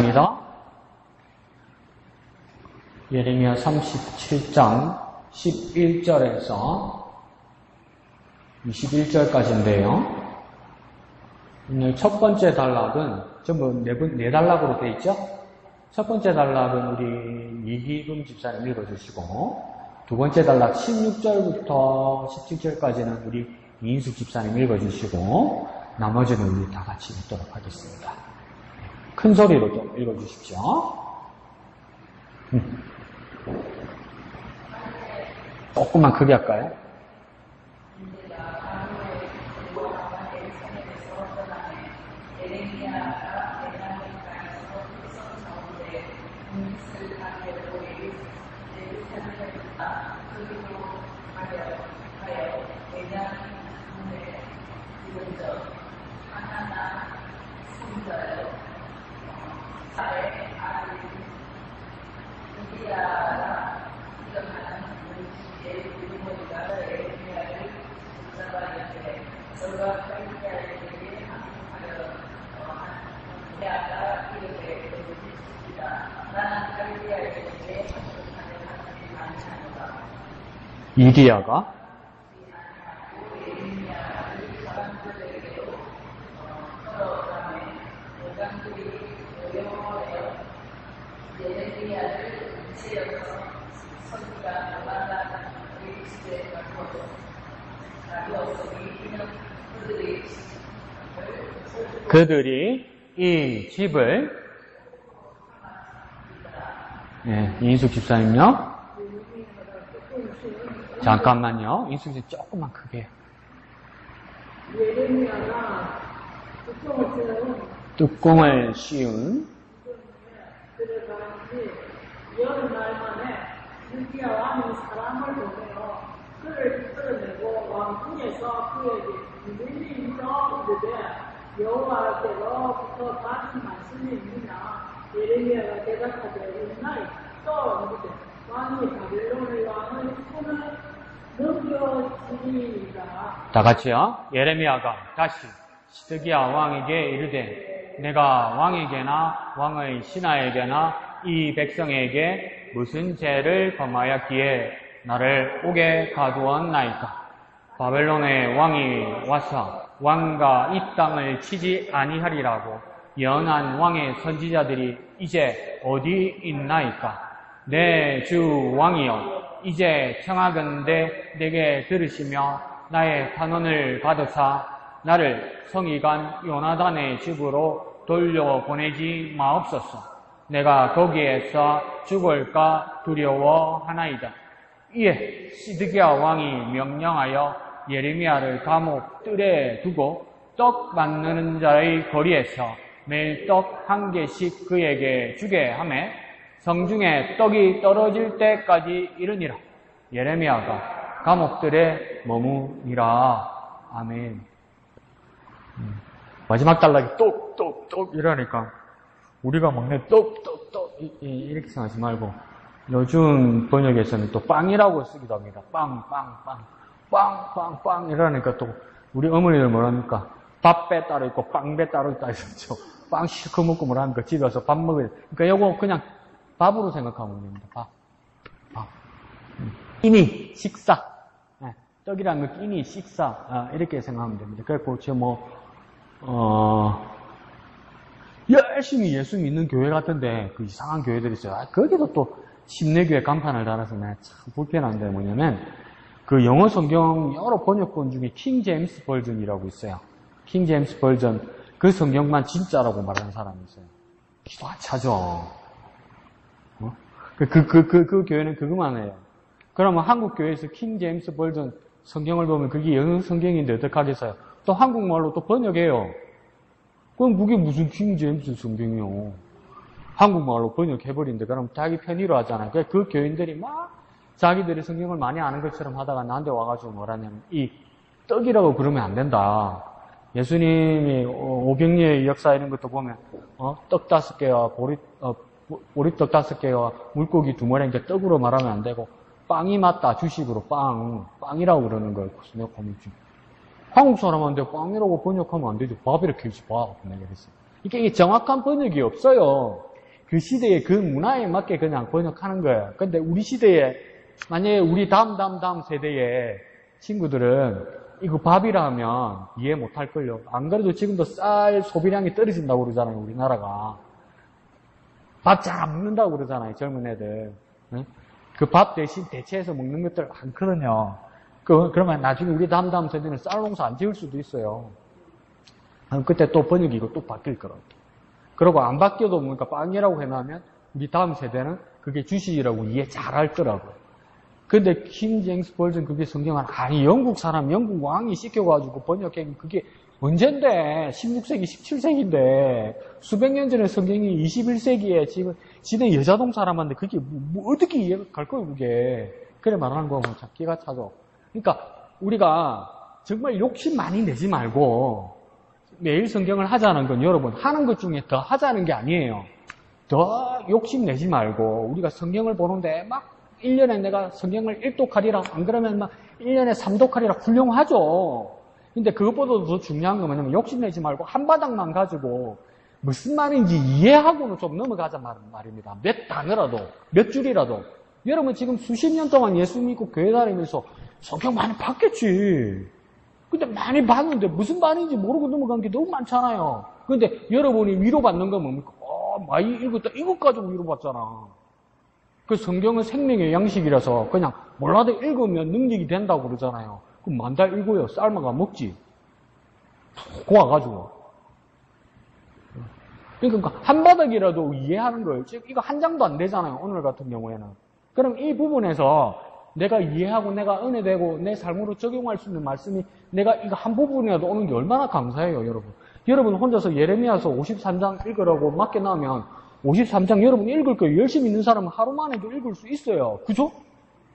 있습니다. 예레미야 37장 11절에서 21절까지인데요. 오늘 첫 번째 단락은 전부 네 단락으로 되어 있죠? 첫 번째 단락은 우리 이기금 집사님 읽어주시고, 두 번째 단락 16절부터 17절까지는 우리 이인숙 집사님 읽어주시고, 나머지는 우리 다 같이 읽도록 하겠습니다. 큰 소리로 좀 읽어주십시오. 조금만 크게 할까요? 이디야가 그들이 이 집을 이인숙 집사님요. 잠깐만요. 이인숙 집사님 조금만 크게. 예레미야가 뚜껑을 씌운 들어가는지 열날 만에 유디야 왕이 사람을 보내어 그를 이끌어내고 왕궁에서 그에게 이민이 이르되 여호와께로부터 받은 말씀이 있느냐. 예레미야가 대답하되 있나이. 또 이르되 왕이 바벨론의 왕의 손을 넘겨주리이다. 다 같이요. 예레미야가 다시 시드기야 왕에게 이르되 내가 왕에게나 왕의 신하에게나 이 백성에게 무슨 죄를 범하였기에 나를 옥에 가두었나이까. 바벨론의 왕이 와서 왕과 이 땅을 치지 아니하리라고 예언한 왕의 선지자들이 이제 어디 있나이까. 내 주 왕이여, 이제 청하건대 내게 들으시며 나의 탄원을 받으사 나를 성의관 요나단의 집으로 돌려보내지 마옵소서. 내가 거기에서 죽을까 두려워하나이다. 이에 시드기야 왕이 명령하여 예레미야를 감옥 뜰에 두고 떡 만드는 자의 거리에서 매일 떡 한 개씩 그에게 주게 하매 성중에 떡이 떨어질 때까지 이르니라. 예레미야가 감옥들에 머무니라. 아멘. 마지막 단락이 똑똑똑 이러니까 우리가 먹는 똑똑똑 이렇게 생각하지 말고 요즘 번역에서는 또 빵이라고 쓰기도 합니다. 빵 이러니까 또 우리 어머니들 뭐랍니까? 밥배 따로 있고 빵배 따로 있다 했었죠. 빵 실컷 먹고 뭐랍니까? 집에 와서 밥 먹어야 돼. 그러니까 요거 그냥 밥으로 생각하면 됩니다. 밥. 끼니, 식사. 떡이라는 거 끼니, 식사. 이렇게 생각하면 됩니다. 그래서 열심히 예수 믿는 교회 같은데 그 이상한 교회들이 있어요. 거기도 또 침례교회 간판을 달아서 내가 참 불편한데 뭐냐면 그 영어 성경 여러 번역본 중에 킹 제임스 버전이라고 있어요. 킹 제임스 버전 그 성경만 진짜라고 말하는 사람이 있어요. 기도 안 차죠. 그 교회는 그것만 해요. 그러면 한국 교회에서 킹 제임스 버전 성경을 보면 그게 영어 성경인데 어떡하겠어요? 또 한국말로 또 번역해요. 그럼 그게 무슨 킹 제임스 성경이요? 한국말로 번역해버린데 그럼 자기 편의로 하잖아요. 그 교인들이 막 자기들이 성경을 많이 아는 것처럼 하다가 나한테 와가지고 뭐라냐면 이 떡이라고 그러면 안 된다. 예수님이 500년의 역사 이런 것도 보면 떡 5개와 보리떡 5개와 물고기 2마리니까 떡으로 말하면 안 되고 빵이 맞다 주식으로 빵이라고 그러는 거예요. 그래서 한국 사람한테 빵이라고 번역하면 안 되죠. 밥 이렇게 해야지 밥. 이게 정확한 번역이 없어요. 그 시대의 그 문화에 맞게 그냥 번역하는 거예요. 근데 우리 시대에, 만약에 우리 다음 세대의 친구들은 이거 밥이라 하면 이해 못할걸요. 안 그래도 지금도 쌀 소비량이 떨어진다고 그러잖아요, 우리나라가. 밥 잘 안 먹는다고 그러잖아요, 젊은 애들. 그 밥 대신 대체해서 먹는 것들 많거든요. 그러면 나중에 우리 다음 세대는 쌀 농사 안 지을 수도 있어요. 그때 또 번역이 이거 또 바뀔 거라고. 그러고 안 바뀌어도 뭔가 빵이라고 해놓으면 우리 다음 세대는 그게 주식이라고 이해 잘 할 거라고. 근데 킹 제임스 버전 그게 성경은 아니 영국 왕이 시켜가지고 번역한 그게 언젠데 16세기 17세기인데 수백 년 전에 성경이 21세기에 지금 지네 여자동 사람한테 그게 뭐 어떻게 이해가 갈 거예요 그게. 그래 말하는 거면 기가 차죠. 그러니까 우리가 정말 욕심 많이 내지 말고 매일 성경을 하자는 건 여러분 하는 것 중에 더 하자는 게 아니에요. 더 욕심 내지 말고 우리가 성경을 보는데 막 1년에 내가 성경을 1독하리라 안 그러면 막 1년에 3독하리라 훌륭하죠. 근데 그것보다도 더 중요한 건 뭐냐면 욕심 내지 말고 한 바닥만 가지고 무슨 말인지 이해하고는 좀 넘어가자 말입니다. 몇 단어라도 몇 줄이라도. 여러분 지금 수십 년 동안 예수 믿고 교회 다니면서 성경 많이 봤겠지. 근데 많이 봤는데 무슨 말인지 모르고 넘어간 게 너무 많잖아요. 근데 여러분이 위로받는 건 뭡니까? 많이 읽었다. 이것 가지고 위로받잖아. 그 성경은 생명의 양식이라서 그냥 몰라도 읽으면 능력이 된다고 그러잖아요. 그럼 만달 읽어요. 삶아가 먹지. 고와가지고. 그러니까 한 바닥이라도 이해하는 거예요. 이거 한 장도 안 되잖아요. 오늘 같은 경우에는. 그럼 이 부분에서 내가 이해하고 내가 은혜되고 내 삶으로 적용할 수 있는 말씀이 내가 이거 한 부분이라도 오는 게 얼마나 감사해요, 여러분. 여러분 혼자서 예레미야서 53장 읽으라고 맡겨놓으면 53장 여러분 읽을 거예요. 열심히 있는 사람은 하루 만에도 읽을 수 있어요. 그죠?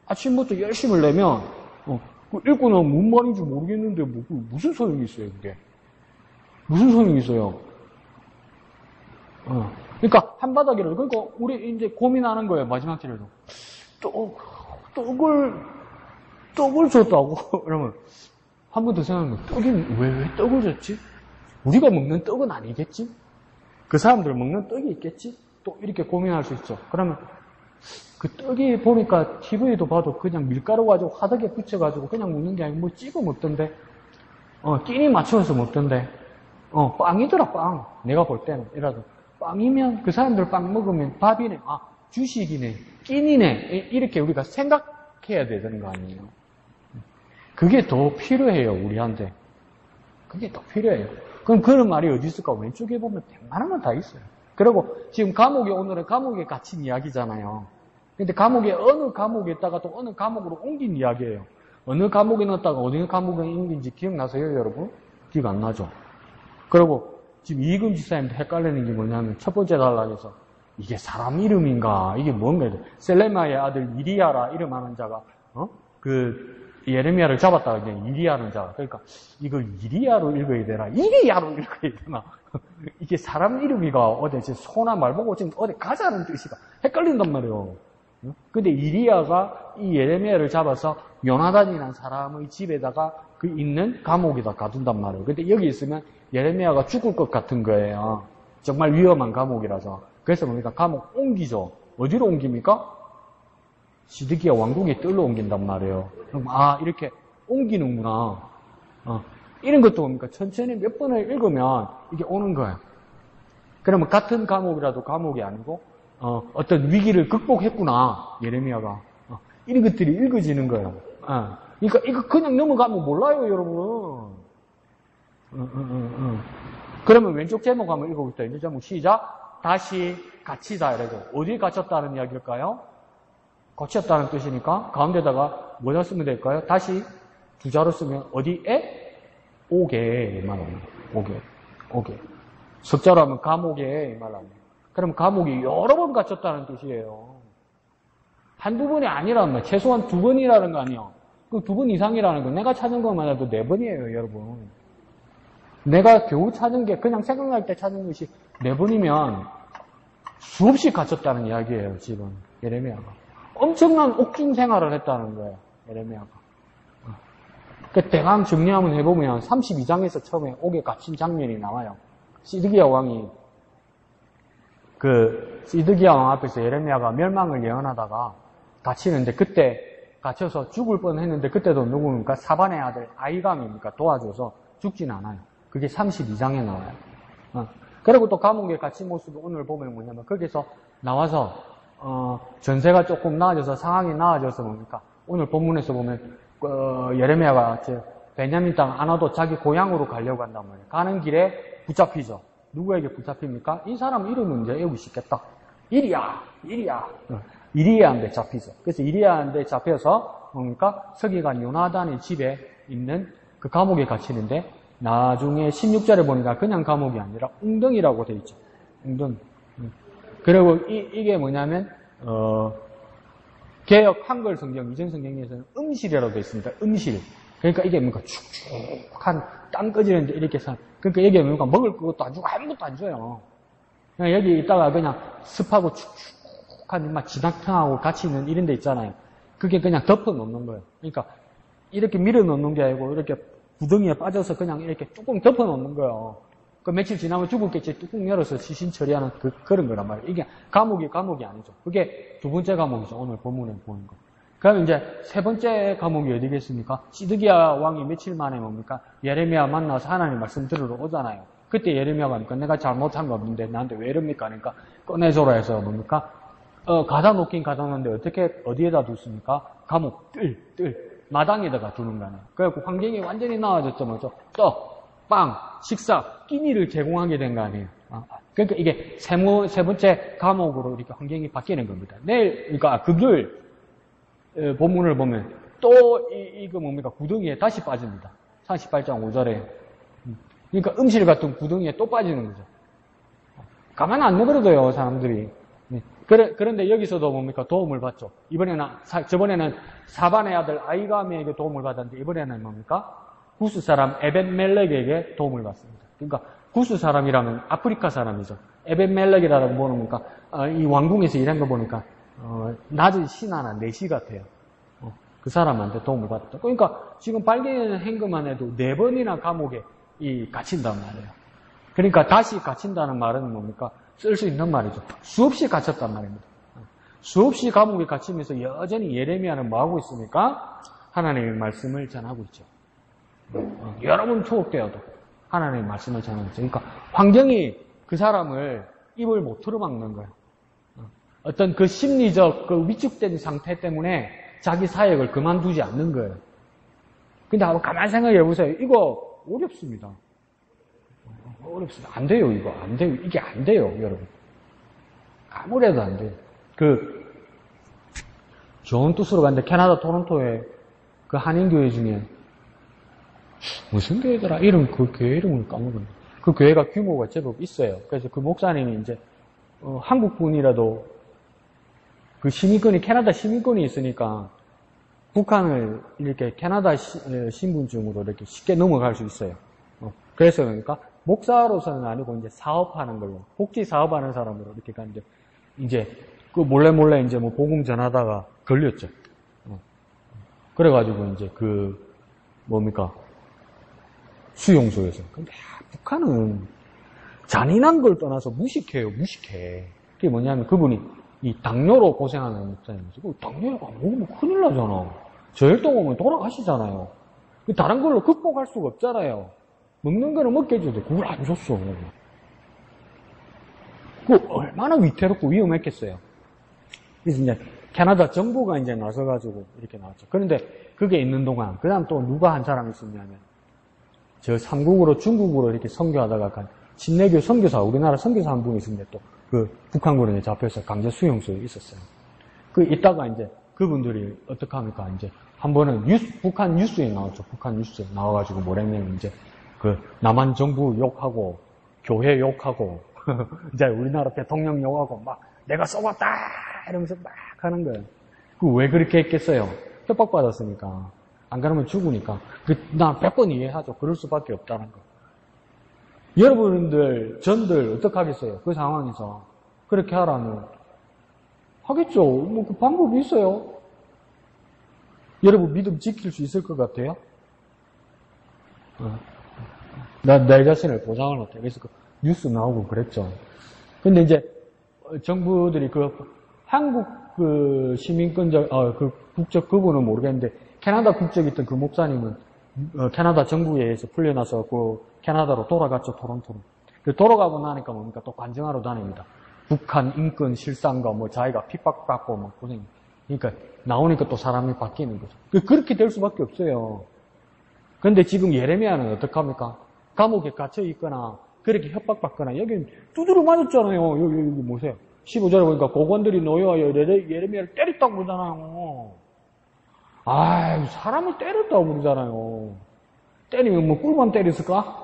아침부터 열심을 내면 읽고 나면 뭔 말인지 모르겠는데 무슨 소용이 있어요, 그게. 무슨 소용이 있어요. 그러니까 한 바닥이라도. 그러니까 우리 이제 고민하는 거예요. 마지막 절에도. 떡을 줬다고? 그러면 한 번 더 생각하면 떡이 왜 떡을 줬지? 우리가 먹는 떡은 아니겠지? 그 사람들 먹는 떡이 있겠지? 또 이렇게 고민할 수 있죠. 그러면 그 떡이 보니까 TV에도 봐도 그냥 밀가루 가지고 화덕에 붙여가지고 그냥 먹는 게 아니고 뭐 찍어 먹던데, 끼니 맞춰서 먹던데, 빵이더라, 빵. 내가 볼 때는. 이라도. 빵이면 그 사람들 빵 먹으면 밥이네, 주식이네, 끼니네. 이렇게 우리가 생각해야 되는 거 아니에요. 그게 더 필요해요, 우리한테. 그게 더 필요해요. 그럼 그런 말이 어디 있을까? 왼쪽에 보면 웬만한 건 다 있어요. 그리고 지금 오늘은 감옥에 갇힌 이야기잖아요. 근데 어느 감옥에다가 또 어느 감옥으로 옮긴 이야기예요. 어느 감옥에 넣었다가 어느 감옥에 옮긴지 기억나세요, 여러분? 기억 안 나죠? 그리고 지금 이금 지사님도 헷갈리는 게 뭐냐면 첫 번째 단락에서 이게 사람 이름인가? 이게 뭔가? 셀레마의 아들 이리야라 이름하는 자가, 예레미야를 잡았다가 그냥 이리야는 자. 그러니까 이걸 이리야로 읽어야 되나? 이리야로 읽어야 되나? 이게 사람 이름이가 어디 소나 말 보고 지금 어디 가자는 뜻이가 헷갈린단 말이에요. 근데 이리야가 이 예레미야를 잡아서 요나단이라는 사람의 집에다가 그 있는 감옥에다 가둔단 말이에요. 근데 여기 있으면 예레미야가 죽을 것 같은 거예요. 정말 위험한 감옥이라서. 그래서 뭡니까? 감옥 옮기죠. 어디로 옮깁니까? 시드기야 왕궁의 뜰로 옮긴단 말이에요. 그럼 이렇게 옮기는구나. 이런 것도 뭡니까? 천천히 몇 번을 읽으면 이게 오는 거예요. 그러면 같은 감옥이라도 감옥이 아니고 어떤 위기를 극복했구나, 예레미야가. 이런 것들이 읽어지는 거예요. 그러니까 이거 그냥 넘어가면 몰라요, 여러분. 그러면 왼쪽 제목 한번 읽어볼게요. 왼쪽 제목 시작. 다시 갇히다 이래도 어디에 갇혔다는 이야기일까요? 갇혔다는 뜻이니까 가운데다가 뭐냐 쓰면 될까요? 다시 두 자로 쓰면 어디에? 오게 말합니다. 오게. 석자로 하면 감옥에 말합니다. 그럼 감옥이 여러 번 갇혔다는 뜻이에요. 한두 번이 아니라면 최소한 두 번이라는 거 아니에요. 그 두 번 이상이라는 거 내가 찾은 것만 해도 4번이에요, 여러분. 내가 겨우 찾은 게 그냥 생각날 때 찾은 것이 4번이면 수없이 갇혔다는 이야기예요, 지금 예레미야가. 엄청난 옥중 생활을 했다는 거예요, 예레미야가. 대강 정리 한번 해보면 32장에서 처음에 옥에 갇힌 장면이 나와요. 시드기야 왕이 그 시드기야 왕 앞에서 예레미야가 멸망을 예언하다가 갇히는데 그때 갇혀서 죽을 뻔했는데 그때도 누굽니까? 사반의 아들 아이감입니까? 도와줘서 죽진 않아요. 그게 32장에 나와요. 그리고 또 감옥에 갇힌 모습을 오늘 보면 뭐냐면 거기서 나와서 전세가 조금 나아져서 상황이 나아져서 뭡니까? 오늘 본문에서 보면 예레미야가 베냐민 땅 아나도 자기 고향으로 가려고 한단 말이에요. 가는 길에 붙잡히죠. 누구에게 붙잡힙니까? 이 사람 이름은 이제 외우기 쉽겠다. 이리야한테 잡히죠. 그래서 이리야한테 잡혀서 뭡니까? 서기관 요나단의 집에 있는 그 감옥에 갇히는데 나중에 16절에 보니까 그냥 감옥이 아니라 웅덩이라고 돼 있죠. 웅덩이. 그리고 이게 뭐냐면 개역 한글 성경, 이전 성경에서는 음실이라고 되어 있습니다. 음실. 그러니까 이게 뭔가 축축한 땅 꺼지는데 이렇게 그러니까 이게 뭔가 먹을 것도 안 주고 아무것도 안 줘요. 그냥 여기 있다가 그냥 습하고 축축한 막 진흙탕하고 같이 있는 이런 데 있잖아요. 그게 그냥 덮어 놓는 거예요. 그러니까 이렇게 밀어 놓는 게 아니고 이렇게 구덩이에 빠져서 그냥 이렇게 뚜껑 덮어 놓는 거예요. 그 며칠 지나면 죽었겠지. 뚜껑 열어서 시신 처리하는 그런 거란 말이에요. 이게 감옥이 아니죠. 그게 두 번째 감옥이죠. 오늘 본문에 보는 거. 그럼 이제 세 번째 감옥이 어디겠습니까? 시드기야 왕이 며칠 만에 뭡니까? 예레미야 만나서 하나님 말씀 들으러 오잖아요. 그때 예레미야가 하니까 내가 잘못한 거 없는데 나한테 왜 이럽니까? 그러니까 꺼내줘라 해서 뭡니까? 가다 놓긴 가다 놓는데 어떻게 어디에다 뒀습니까? 감옥 마당에다가 두는 거 아니에요. 그래갖고 환경이 완전히 나아졌죠. 뭐죠? 떡, 빵, 식사, 끼니를 제공하게 된 거 아니에요. 그러니까 이게 세 번째 감옥으로 이렇게 환경이 바뀌는 겁니다. 내일, 그러니까 금요일 본문을 보면 또 이거 뭡니까? 구덩이에 다시 빠집니다. 38장 5절에. 그러니까 음실 같은 구덩이에 또 빠지는 거죠. 가만 안 내버려둬요, 사람들이. 그런데 여기서도 뭡니까? 도움을 받죠. 저번에는 사반의 아들 아이감에게 도움을 받았는데 이번에는 뭡니까? 구스 사람 에벤멜렉에게 도움을 받습니다. 그러니까 구스 사람이라면 아프리카 사람이죠. 에벤멜렉이라고 보니까 이 왕궁에서 일한 거 보니까 낮은 신하나 내시 같아요. 그 사람한테 도움을 받았다. 그러니까 지금 발견한 것만 해도 4번이나 감옥에 갇힌단 말이에요. 그러니까 다시 갇힌다는 말은 뭡니까? 쓸 수 있는 말이죠. 수없이 갇혔단 말입니다. 수없이 감옥에 갇히면서 여전히 예레미야는 뭐하고 있습니까? 하나님의 말씀을 전하고 있죠. 여러분 초록되어도 하나님의 말씀을 전하고 있죠. 그러니까 환경이 그 사람을 입을 못 틀어막는 거예요. 어떤 그 심리적 그 위축된 상태 때문에 자기 사역을 그만두지 않는 거예요. 근데 한번 가만히 생각해 보세요. 이거 어렵습니다. 어렵습니다. 안 돼요, 이거. 안 돼요. 이게 안 돼요, 여러분. 아무래도 안 돼요. 좋은 뜻으로 갔는데, 캐나다 토론토에 그 한인교회 중에, 무슨 교회더라? 그 교회 이름을 까먹었네. 그 교회가 규모가 제법 있어요. 그래서 그 목사님이 이제, 한국 분이라도 그 캐나다 시민권이 있으니까, 북한을 이렇게 캐나다 신분증으로 이렇게 쉽게 넘어갈 수 있어요. 그래서 그러니까, 목사로서는 아니고 이제 사업하는 걸로 복지 사업하는 사람으로 이렇게 갔는데 이제 그 몰래 이제 뭐 복음 전하다가 걸렸죠. 그래가지고 이제 수용소에서. 근데 북한은 잔인한 걸 떠나서 무식해요. 그게 뭐냐면 그분이 이 당뇨로 고생하는 목사님이시고 당뇨가 먹으면 큰일 나잖아. 저혈당 오면 돌아가시잖아요. 다른 걸로 극복할 수가 없잖아요. 먹는 거는 먹게 해줘도 그걸 안 줬어. 그 얼마나 위태롭고 위험했겠어요. 그래서 이제 캐나다 정부가 이제 나서가지고 이렇게 나왔죠. 그런데 그게 있는 동안, 그 다음 또 누가 한 사람이 있었냐면, 저 삼국으로 중국으로 이렇게 선교하다가 간 진내교 선교사, 우리나라 선교사 한 분이 있었는데 또 그 북한군에 잡혀서 강제 수용소에 있었어요. 이따가 이제 그분들이 어떻게 합니까? 이제 한 번은 북한 뉴스에 나왔죠. 북한 뉴스에 나와가지고 뭐랬냐면 이제 남한 정부 욕하고, 교회 욕하고, 이제 우리나라 대통령 욕하고, 막, 내가 쏘았다! 이러면서 막 하는 거예요. 왜 그렇게 했겠어요? 협박받았으니까. 안 그러면 죽으니까. 나 100번 이해하죠. 그럴 수밖에 없다는 거. 여러분들, 전들, 어떡하겠어요? 그 상황에서. 그렇게 하라면. 하겠죠. 뭐, 그 방법이 있어요. 여러분 믿음 지킬 수 있을 것 같아요? 내 자신을 보장을 못해. 그래서 뉴스 나오고 그랬죠. 근데 이제, 정부들이 한국 시민권적, 국적 그분은 모르겠는데, 캐나다 국적이 있던 그 목사님은, 캐나다 정부에 의해서 풀려나서 캐나다로 돌아갔죠, 토론토로. 돌아가고 나니까 뭡니까? 또 관정하러 다닙니다. 북한 인권 실상과 자기가 핍박받고 고생. 그러니까 나오니까 또 사람이 바뀌는 거죠. 그렇게 될 수밖에 없어요. 그런데 지금 예레미야는 어떡합니까? 감옥에 갇혀 있거나 그렇게 협박받거나 여기는 두드려 맞았잖아요. 여기 보세요. 15절에 보니까 고관들이 놓여와요. 예레미야를 때렸다고 그러잖아요. 아이, 사람을 때렸다고 그러잖아요. 때리면 꿀만 때렸을까?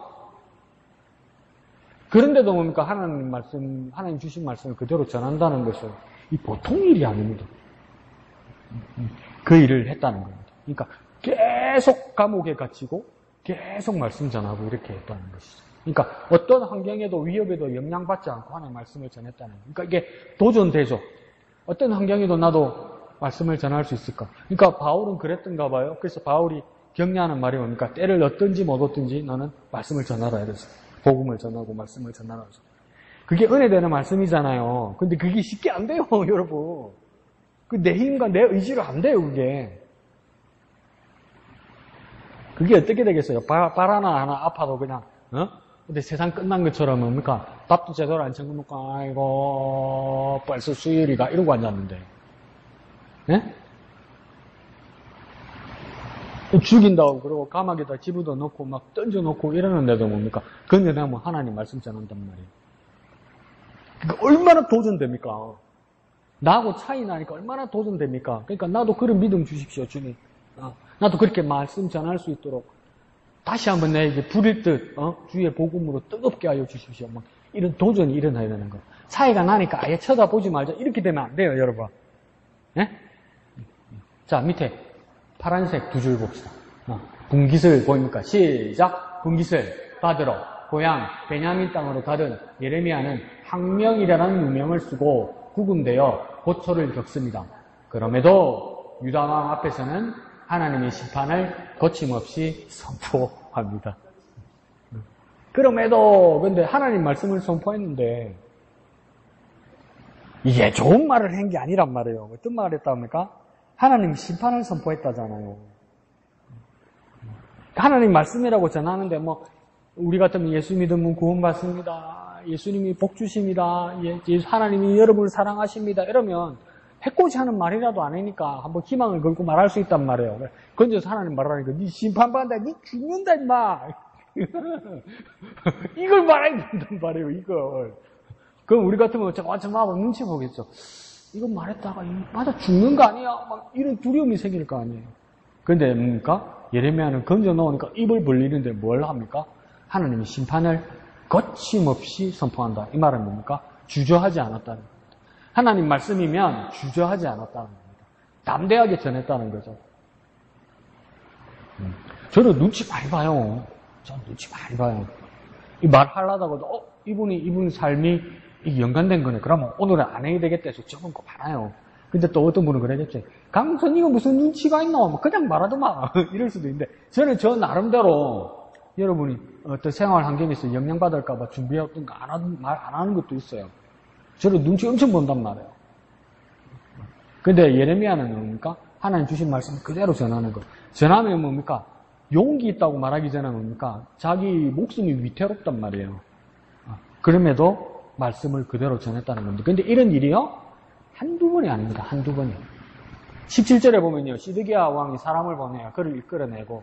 그런데도 뭡니까? 하나님 주신 말씀을 그대로 전한다는 것은 이 보통 일이 아닙니다. 그 일을 했다는 겁니다. 그러니까 계속 감옥에 갇히고 계속 말씀 전하고 이렇게 했다는 것이죠. 그러니까 어떤 환경에도 위협에도 영향받지 않고 하나님의 말씀을 전했다는 거예요. 그러니까 이게 도전되죠. 어떤 환경에도 나도 말씀을 전할 수 있을까? 그러니까 바울은 그랬던가 봐요. 그래서 바울이 격려하는 말이 뭡니까? 때를 얻든지 못 얻든지 너는 말씀을 전하라 이랬어요. 복음을 전하고 말씀을 전하라. 그게 은혜되는 말씀이잖아요. 근데 그게 쉽게 안 돼요, 여러분. 내 힘과 내 의지로 안 돼요, 그게. 그게 어떻게 되겠어요? 발 하나 아파도 그냥, 근데 세상 끝난 것처럼 뭡니까? 밥도 제대로 안 챙겨놓고, 아이고, 벌써 수요일이가 이러고 앉았는데. 예? 죽인다고 그러고 감옥에다 집어도 넣고 막 던져놓고 이러는데도 뭡니까? 건져내면 하나님 말씀 전한단 말이에요. 그러니까 얼마나 도전됩니까? 나하고 차이 나니까 얼마나 도전됩니까? 그러니까 나도 그런 믿음 주십시오, 주님. 나도 그렇게 말씀 전할 수 있도록 다시 한번 내게 부릴 듯 주의 복음으로 뜨겁게 하여 주십시오. 막 이런 도전이 일어나야 되는 거. 차이가 나니까 아예 쳐다보지 말자. 이렇게 되면 안 돼요, 여러분. 예? 자, 밑에 파란색 두 줄 봅시다. 분깃을 보입니까? 시작! 분깃을 받으러 고향 베냐민 땅으로 가던 예레미야는 항명이라는 유명을 쓰고 구금되어 고초를 겪습니다. 그럼에도 유다왕 앞에서는 하나님의 심판을 거침없이 선포합니다. 그럼에도 근데 하나님 말씀을 선포했는데 이게 좋은 말을 한 게 아니란 말이에요. 어떤 말을 했답니까? 하나님 심판을 선포했다잖아요. 하나님 말씀이라고 전하는데 우리 같으면 예수 믿으면 구원받습니다. 예수님이 복 주십니다. 하나님이 여러분을 사랑하십니다. 이러면 해코지 하는 말이라도 아니니까 한번 희망을 걸고 말할 수 있단 말이에요. 건져서 하나님 말하니까 네 심판받는다. 네 죽는다 임마. 이걸 말해야 된단 말이에요. 이걸. 그럼 우리 같으면 저마하고 눈치 보겠죠. 이거 말했다가 맞아 죽는 거 아니야? 막 이런 두려움이 생길 거 아니에요. 그런데 뭡니까? 예레미야는 건져 놓으니까 입을 벌리는데 뭘 합니까? 하나님의 심판을 거침없이 선포한다. 이 말은 뭡니까? 주저하지 않았다는 겁니다. 하나님 말씀이면 주저하지 않았다는 겁니다. 담대하게 전했다는 거죠. 저는 눈치 많이 봐요. 저는 눈치 많이 봐요. 이 말 하려다가도 이분 삶이 연관된 거네. 그러면 오늘은 안 해야 되겠다 해서 적은 거 많아요. 근데 또 어떤 분은 그러겠지. 강선 이거 무슨 눈치가 있나? 그냥 말하더만. 이럴 수도 있는데 저는 저 나름대로 여러분이 어떤 생활 환경에서 영향받을까 봐 준비했던 거 안 하는 것도 있어요. 저를 눈치 엄청 본단 말이에요. 근데 예레미야는 뭡니까? 하나님 주신 말씀 그대로 전하는 거. 전하면 뭡니까? 용기 있다고 말하기 전에 뭡니까? 자기 목숨이 위태롭단 말이에요. 그럼에도 말씀을 그대로 전했다는 겁니다. 근데 이런 일이요? 한두 번이 아닙니다. 한두 번이요. 17절에 보면요. 시드기야 왕이 사람을 보내요. 그를 이끌어내고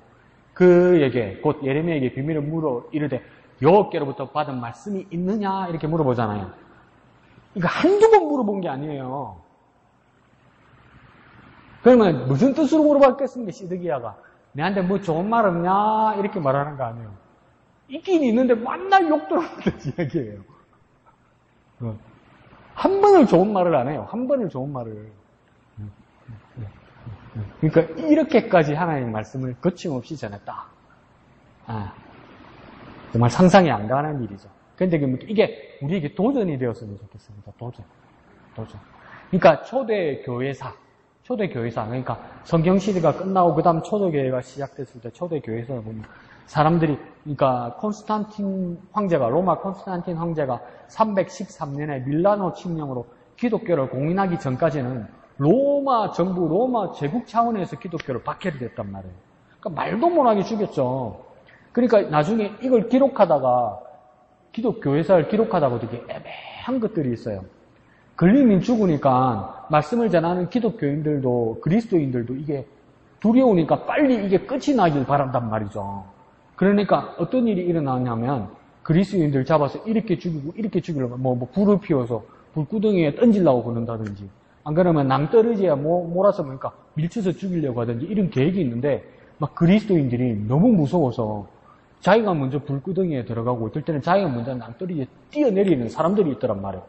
그에게 곧 예레미야에게 비밀을 물어 이르되 여호와께로부터 받은 말씀이 있느냐 이렇게 물어보잖아요. 그러니까 한두 번 물어본 게 아니에요. 그러면 무슨 뜻으로 물어봤겠습니까? 시드기야가 내한테 뭐 좋은 말 없냐 이렇게 말하는 거 아니에요. 있긴 있는데 맨날 욕 들어오는 이야기예요. 한 번을 좋은 말을 안 해요. 한 번을 좋은 말을. 그러니까 이렇게까지 하나님 말씀을 거침없이 전했다. 정말 상상이 안 가는 일이죠. 그런데 이게 우리에게 도전이 되었으면 좋겠습니다. 도전. 그러니까 초대교회사. 그러니까 성경시대가 끝나고 그 다음 초대교회가 시작됐을 때 초대교회사 보면 사람들이, 그러니까 콘스탄틴 황제가, 로마 콘스탄틴 황제가 313년에 밀라노 칙령으로 기독교를 공인하기 전까지는 로마 정부, 로마 제국 차원에서 기독교를 박해를 했단 말이에요. 그러니까 말도 못하게 죽였죠. 그러니까 나중에 이걸 기록하다가, 기독교 회사를 기록하다가 되게 애매한 것들이 있어요. 걸리면 죽으니까 말씀을 전하는 기독교인들도 그리스도인들도 이게 두려우니까 빨리 이게 끝이 나길 바란단 말이죠. 그러니까 어떤 일이 일어나냐면 그리스도인들 잡아서 이렇게 죽이고 이렇게 죽이려고 불을 피워서 불구덩이에 던지려고 그런다든지 안 그러면 낭떠러지에 몰아서 그러니까 밀쳐서 죽이려고 하든지 이런 계획이 있는데 막 그리스도인들이 너무 무서워서 자기가 먼저 불구덩이에 들어가고 어떨 때는 자기가 먼저 낭떠러지에 뛰어내리는 사람들이 있더란 말이에요.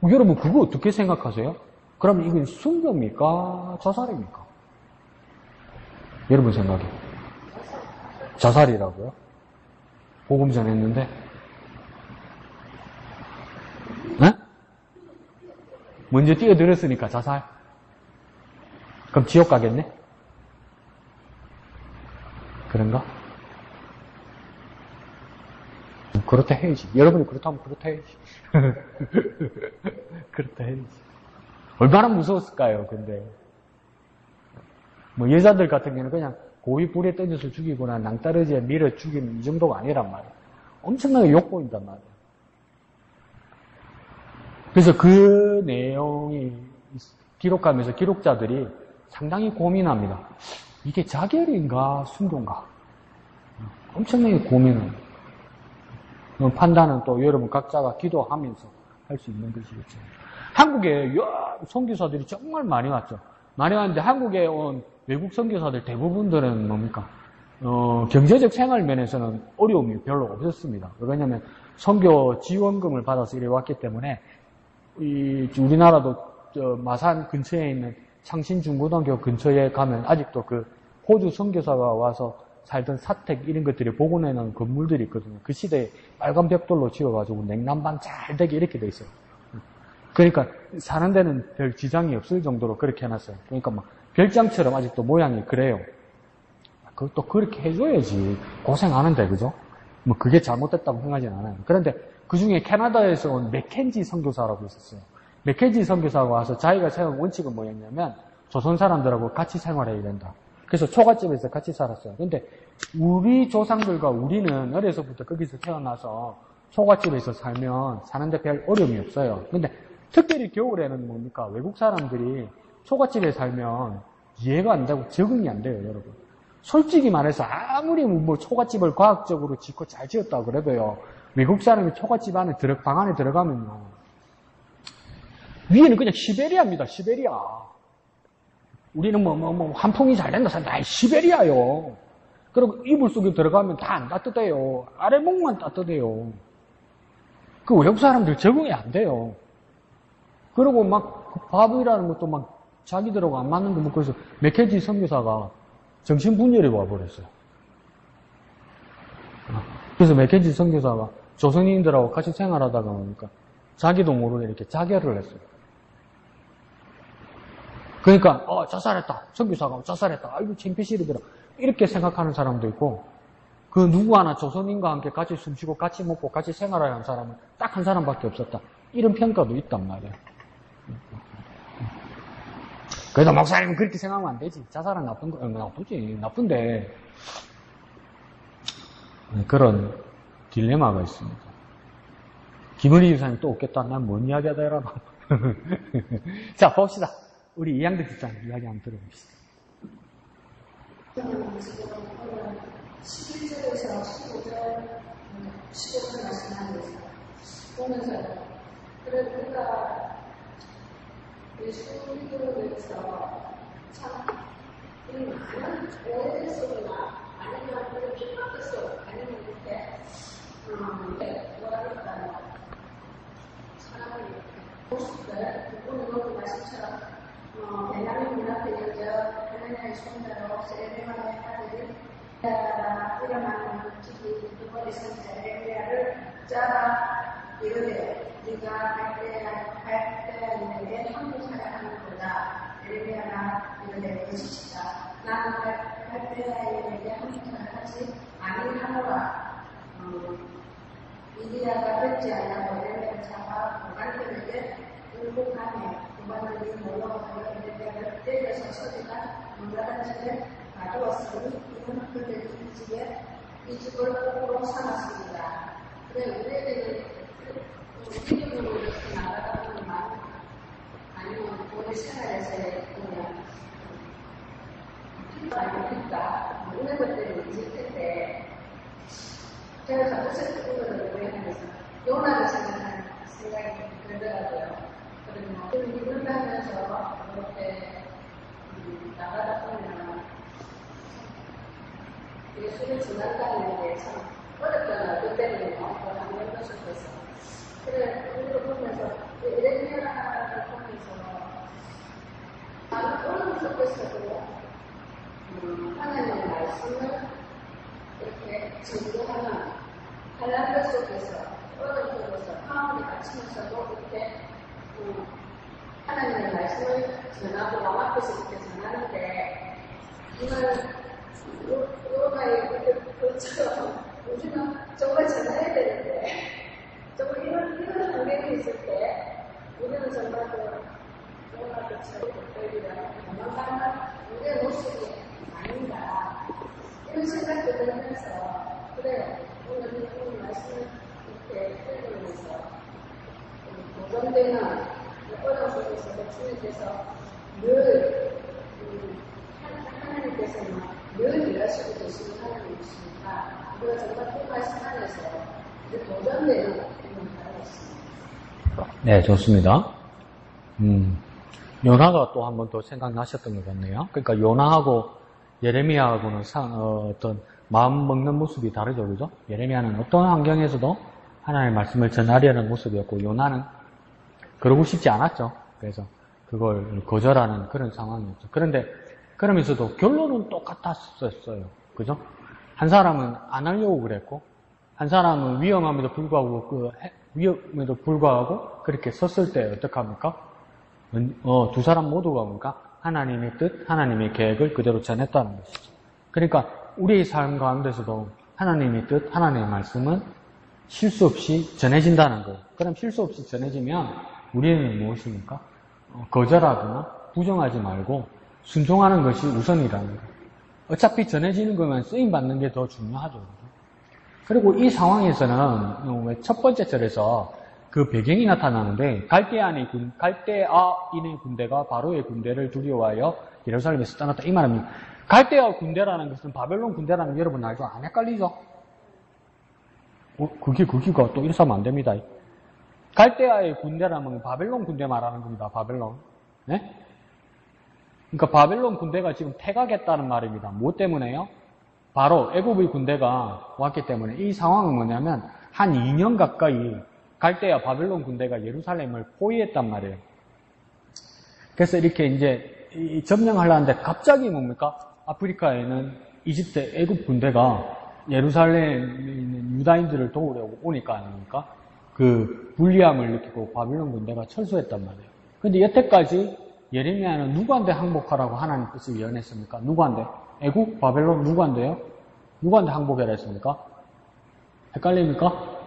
여러분 그거 어떻게 생각하세요? 그럼 이건 순교입니까? 자살입니까? 여러분 생각에 자살이라고요? 복음 전했는데 네? 먼저 뛰어들었으니까 자살? 그럼 지옥 가겠네? 그런가? 그렇다 해야지. 여러분이 그렇다면 그렇다 해야지. 그렇다 해야지. 얼마나 무서웠을까요, 근데. 여자들 같은 경우는 그냥 고이 불에 던져서 죽이거나 낭떠러지에 밀어 죽이는 이 정도가 아니란 말이에요. 엄청나게 욕보인단 말이에요. 그래서 그 내용이 기록하면서 기록자들이 상당히 고민합니다. 이게 자결인가 순교인가? 엄청나게 고민을. 판단은 또 여러분 각자가 기도하면서 할 수 있는 것이겠죠. 한국에 선교사들이 정말 많이 왔죠. 많이 왔는데 한국에 온 외국 선교사들 대부분들은 뭡니까? 경제적 생활 면에서는 어려움이 별로 없었습니다. 왜냐하면 선교 지원금을 받아서 이래 왔기 때문에 우리나라도 마산 근처에 있는 창신중고등학교 근처에 가면 아직도 그 호주 선교사가 와서 살던 사택 이런 것들이 복원해놓은 건물들이 있거든요. 그 시대에 빨간 벽돌로 지어가지고 냉난방 잘 되게 이렇게 돼 있어요. 그러니까 사는 데는 별 지장이 없을 정도로 그렇게 해놨어요. 그러니까 막 별장처럼 아직도 모양이 그래요. 그것도 그렇게 해줘야지 고생하는데 그죠? 뭐 그게 잘못됐다고 생각하진 않아요. 그런데 그 중에 캐나다에서 온 맥켄지 선교사라고 있었어요. 맥켄지 선교사가 와서 자기가 세운 원칙은 뭐였냐면 조선 사람들하고 같이 생활해야 된다. 그래서 초가집에서 같이 살았어요. 근데 우리 조상들과 우리는 어려서부터 거기서 태어나서 초가집에서 살면 사는데 별 어려움이 없어요. 근데 특별히 겨울에는 뭡니까? 외국 사람들이 초가집에 살면 이해가 안 되고 적응이 안 돼요, 여러분. 솔직히 말해서 아무리 초가집을 과학적으로 짓고 잘 지었다고 그래도요, 외국 사람이 초가집 안에 방 안에 들어가면요, 위에는 그냥 시베리아입니다, 시베리아. 우리는 환풍이 잘 된다 생각해. 시베리아요. 그리고 이불 속에 들어가면 다 안 따뜻해요. 아래목만 따뜻해요. 그 외국 사람들 적응이 안 돼요. 그리고 막 밥이라는 것도 막 자기들하고 안 맞는 거 먹고 해서 맥켄지 선교사가 정신분열이 와버렸어요. 그래서 맥켄지 선교사가 조선인들하고 같이 생활하다가 보니까 자기도 모르게 이렇게 자결을 했어요. 그러니까 자살했다. 선교사가 자살했다. 아이고 창피시리더라. 이렇게 생각하는 사람도 있고 그 누구 하나 조선인과 함께 같이 숨쉬고 같이 먹고 같이 생활하는 한 사람은 딱 한 사람밖에 없었다. 이런 평가도 있단 말이에요. 그래도 목사님은 그렇게 생각하면 안 되지. 자살은 나쁜 거, 나쁘지. 나쁜데 그런 딜레마가 있습니다. 김은희 유사님 또 없겠다. 난 뭔 이야기 하다 이러나. 자, 봅시다. 우리 이양대 집장 이야기 한번 들어봅시다. 11절에서 15절 말씀하고 있어요. 보면서요. 그러니까 예수 그리스도를 위해서 참 이 많은 오해들 속이나 아니면 그런 핍박들 속 아니면 이렇게 뭐라 그럴까요? 사람을 이렇게 모습들 오늘 여기 말씀처럼 베냐민 문화의 여자 하나님의 손자로 세례만의 아들이 일어나는 특히 두번의 선자 에레미야를 짜라 이르되 네가 갈대아인에게 항복하라 하는도다. 에레미야가 이르되 거짓이다. 나는 갈대아인에게 항복하라 하지 강인하노라. 이리야가 뵙지 않냐고 내면 차가 고관들에게 울복하며 그만들이 몰러가며 내가 때려서 서지가 문가란 집에 가두었으니 이는 그들의 집에 이 집을 거꾸로 삼았습니다. 그래 우리에게는 이름으로 이렇게 나가다 보면 아니면 우리 생활에서의 그냥 아닙니까? 이런 것들이 있을 텐데 제가 갑자기 그거를 오해하면서 요나를 생각하는 생각이 들더라고요. 그리고 이걸 하면서 이렇게 나가다 보면 예수를 전한다는 게 참 어렵잖아요. 그때는 안 어려웠어서. 그래, 우리를 보면서 에레미야를 보면서 나는 어려움 속에서도 하나님의 말씀을 이렇게 증거하는 갈라디아 속에서 어려움 속에서 마음이 갇히면서도 이렇게 하나님의 말씀을 전하고 왕 앞에서 이렇게 전하는데 이걸 요가의 그처럼 우리는 정말 전해야 되는데 정말 이런 환경이 있을 때 우리는 정말 그 요가 그처럼 독백이랑 도망가는 우리의 모습이 아닌가 이런 생각도 들면서 그래 오늘 말씀을 이렇게 읽으면서 도전되는 어려운 속에서 주님께서 늘 하나님께서는 늘 일하시고 계시는 하나님이시니까 우리가 정말 그 말씀 안에서 도전되는 힘을 바라겠습니다. 네, 좋습니다. 요나가 또 한 번 더 생각나셨던 것 같네요. 그러니까 요나하고 예레미야하고는 어떤 마음 먹는 모습이 다르죠, 그죠? 예레미야는 어떤 환경에서도 하나님의 말씀을 전하려는 모습이었고 요나는 그러고 싶지 않았죠. 그래서 그걸 거절하는 그런 상황이었죠. 그런데 그러면서도 결론은 똑같았었어요. 그죠? 한 사람은 안 하려고 그랬고, 한 사람은 위험함에도 불구하고 그렇게 섰을 때 어떡합니까? 두 사람 모두가 뭡니까? 하나님의 뜻, 하나님의 계획을 그대로 전했다는 것이죠. 그러니까 우리의 삶 가운데서도 하나님의 뜻, 하나님의 말씀은 실수 없이 전해진다는 거예요. 그럼 실수 없이 전해지면 우리는 무엇입니까? 거절하거나 부정하지 말고 순종하는 것이 우선이라는 거예요. 어차피 전해지는 거면 쓰임받는 게 더 중요하죠. 그리고 이 상황에서는 첫 번째 절에서 그 배경이 나타나는데 갈대아인의 군대가 바로의 군대를 두려워하여 예루살렘에서 떠났다 이 말입니다. 갈대아 군대라는 것은 바벨론 군대라는 게 여러분 알죠? 안 헷갈리죠? 그기가 또 이렇게 하면 안 됩니다. 갈대아의 군대라면 바벨론 군대 말하는 겁니다. 바벨론. 네? 그러니까 바벨론 군대가 지금 퇴각했다는 말입니다. 뭐 때문에요? 바로 애굽의 군대가 왔기 때문에 이 상황은 뭐냐면 한 2년 가까이 갈대아 바벨론 군대가 예루살렘을 포위했단 말이에요. 그래서 이렇게 이제 점령하려는데 갑자기 뭡니까? 아프리카에는 이집트 애굽 군대가 예루살렘에 있는 유다인들을 도우려고 오니까 아닙니까? 그 불리함을 느끼고 바벨론 군대가 철수했단 말이에요. 근데 여태까지 예레미야는 누구한테 항복하라고 하나님 뜻을 예언했습니까? 누구한테? 애국? 바벨론? 누구한테요? 누구한테 항복해라 했습니까? 헷갈립니까?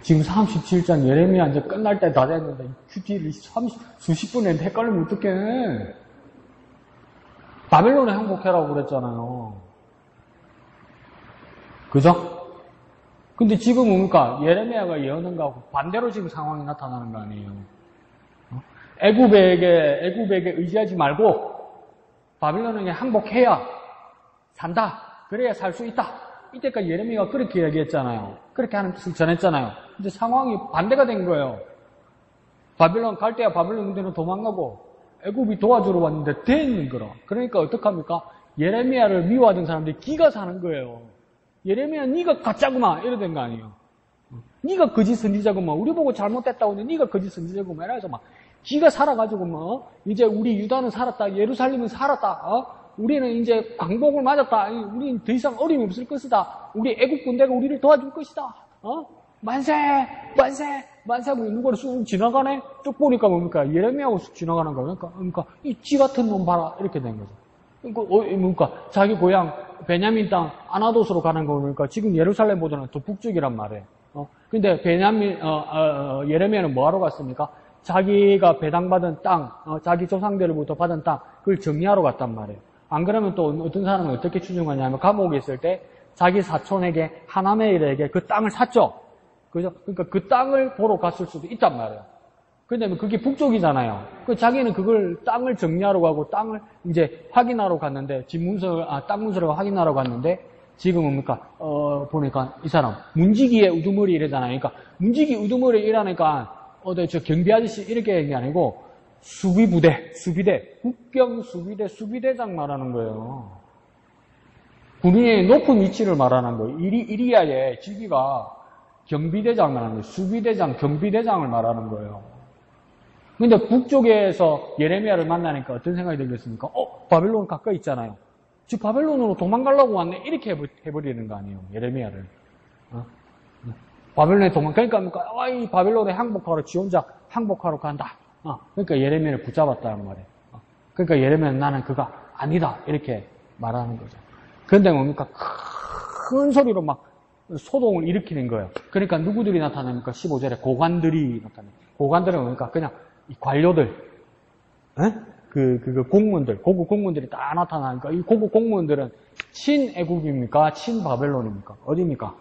지금 37장 예레미야 이제 끝날 때 다 됐는데 큐티를 수십 분 했는데 헷갈리면 어떡해? 바벨론에 항복해라고 그랬잖아요. 그죠? 근데 지금 뭡니까? 예레미야가 예언한 거하고 반대로 지금 상황이 나타나는 거 아니에요. 애굽에게 의지하지 말고 바빌론에게 항복해야 산다. 그래야 살 수 있다. 이때까지 예레미야가 그렇게 얘기했잖아요. 그렇게 하는 뜻을 전했잖아요. 근데 상황이 반대가 된 거예요. 갈대아 바빌론 군대는 도망가고 애굽이 도와주러 왔는데 돼 있는 거라. 그러니까 어떡합니까? 예레미야를 미워하던 사람들이 기가 사는 거예요. 예레미야 네가 가짜구만 이러던 거 아니에요. 네가 거짓 선지자구만. 우리 보고 잘못됐다고 하는데 네가 거짓 선지자구만 이래서 막 기가 살아가지고 뭐 이제 우리 유다는 살았다. 예루살렘은 살았다. 우리는 이제 광복을 맞았다. 우리는 더 이상 어려움이 없을 것이다. 우리 애국 군대가 우리를 도와줄 것이다. 만세 만세 만세 하고 누구를 쑥 지나가네. 쭉 보니까 뭡니까? 예레미야하고 쑥 지나가는 거니까. 그러니까 이 쥐 같은 놈 봐라 이렇게 된 거죠. 그러니까 뭡니까? 자기 고향 베냐민 땅 아나도스로 가는 거 보니까 지금 예루살렘보다는 더 북쪽이란 말이에요. 근데 예레미야는 뭐하러 갔습니까? 자기가 배당받은 땅, 자기 조상들로부터 받은 땅, 그걸 정리하러 갔단 말이에요. 안 그러면 또 어떤 사람은 어떻게 추정하냐면 감옥에 있을 때 자기 사촌에게 하나메일에게 그 땅을 샀죠. 그죠? 그러니까 그 땅을 보러 갔을 수도 있단 말이에요. 근데 그게 북쪽이잖아요. 자기는 그걸 땅을 정리하러 가고 땅을 이제 확인하러 갔는데 땅 문서를 확인하러 갔는데 지금은 뭡니까? 보니까 이 사람 문지기의 우두머리 이래잖아요. 그러니까 문지기 우두머리 이라니까 저 경비 아저씨 이렇게 얘기 아니고 수비대, 국경 수비대장 말하는 거예요. 군인의 높은 위치를 말하는 거예요. 이리야의 직위가 경비대장 말하는 거예요. 수비대장, 경비대장을 말하는 거예요. 근데 북쪽에서 예레미야를 만나니까 어떤 생각이 들겠습니까? 바벨론 가까이 있잖아요. 지금 바벨론으로 도망가려고 왔네. 이렇게 해버리는 거 아니에요. 예레미야를. 바벨론에 그러니까 이 바벨론에 항복하러 지 혼자 항복하러 간다. 그러니까 예레미야를 붙잡았다는 말이에요. 그러니까 예레미야는 나는 그가 아니다. 이렇게 말하는 거죠. 그런데 뭡니까? 큰 소리로 막 소동을 일으키는 거예요. 그러니까 누구들이 나타납니까? 15절에 고관들이 나타납니다. 고관들은 뭡니까? 그냥 이 관료들, 공무원들, 고급 공무원들이 다 나타나니까 이 고급 공무원들은 친애국입니까? 친바벨론입니까? 어디입니까?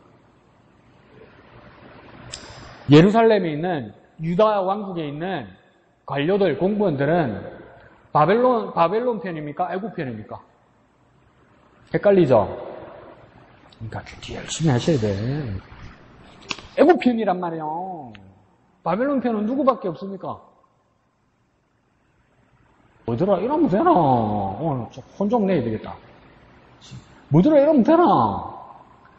예루살렘에 있는 유다 왕국에 있는 관료들, 공무원들은 바벨론 편입니까? 애국 편입니까? 헷갈리죠? 그러니까 큐티 열심히 하셔야 돼. 애국 편이란 말이에요. 바벨론 편은 누구밖에 없습니까? 뭐더라 이러면 되나? 오늘 혼 좀 내야 되겠다. 뭐더라 이러면 되나?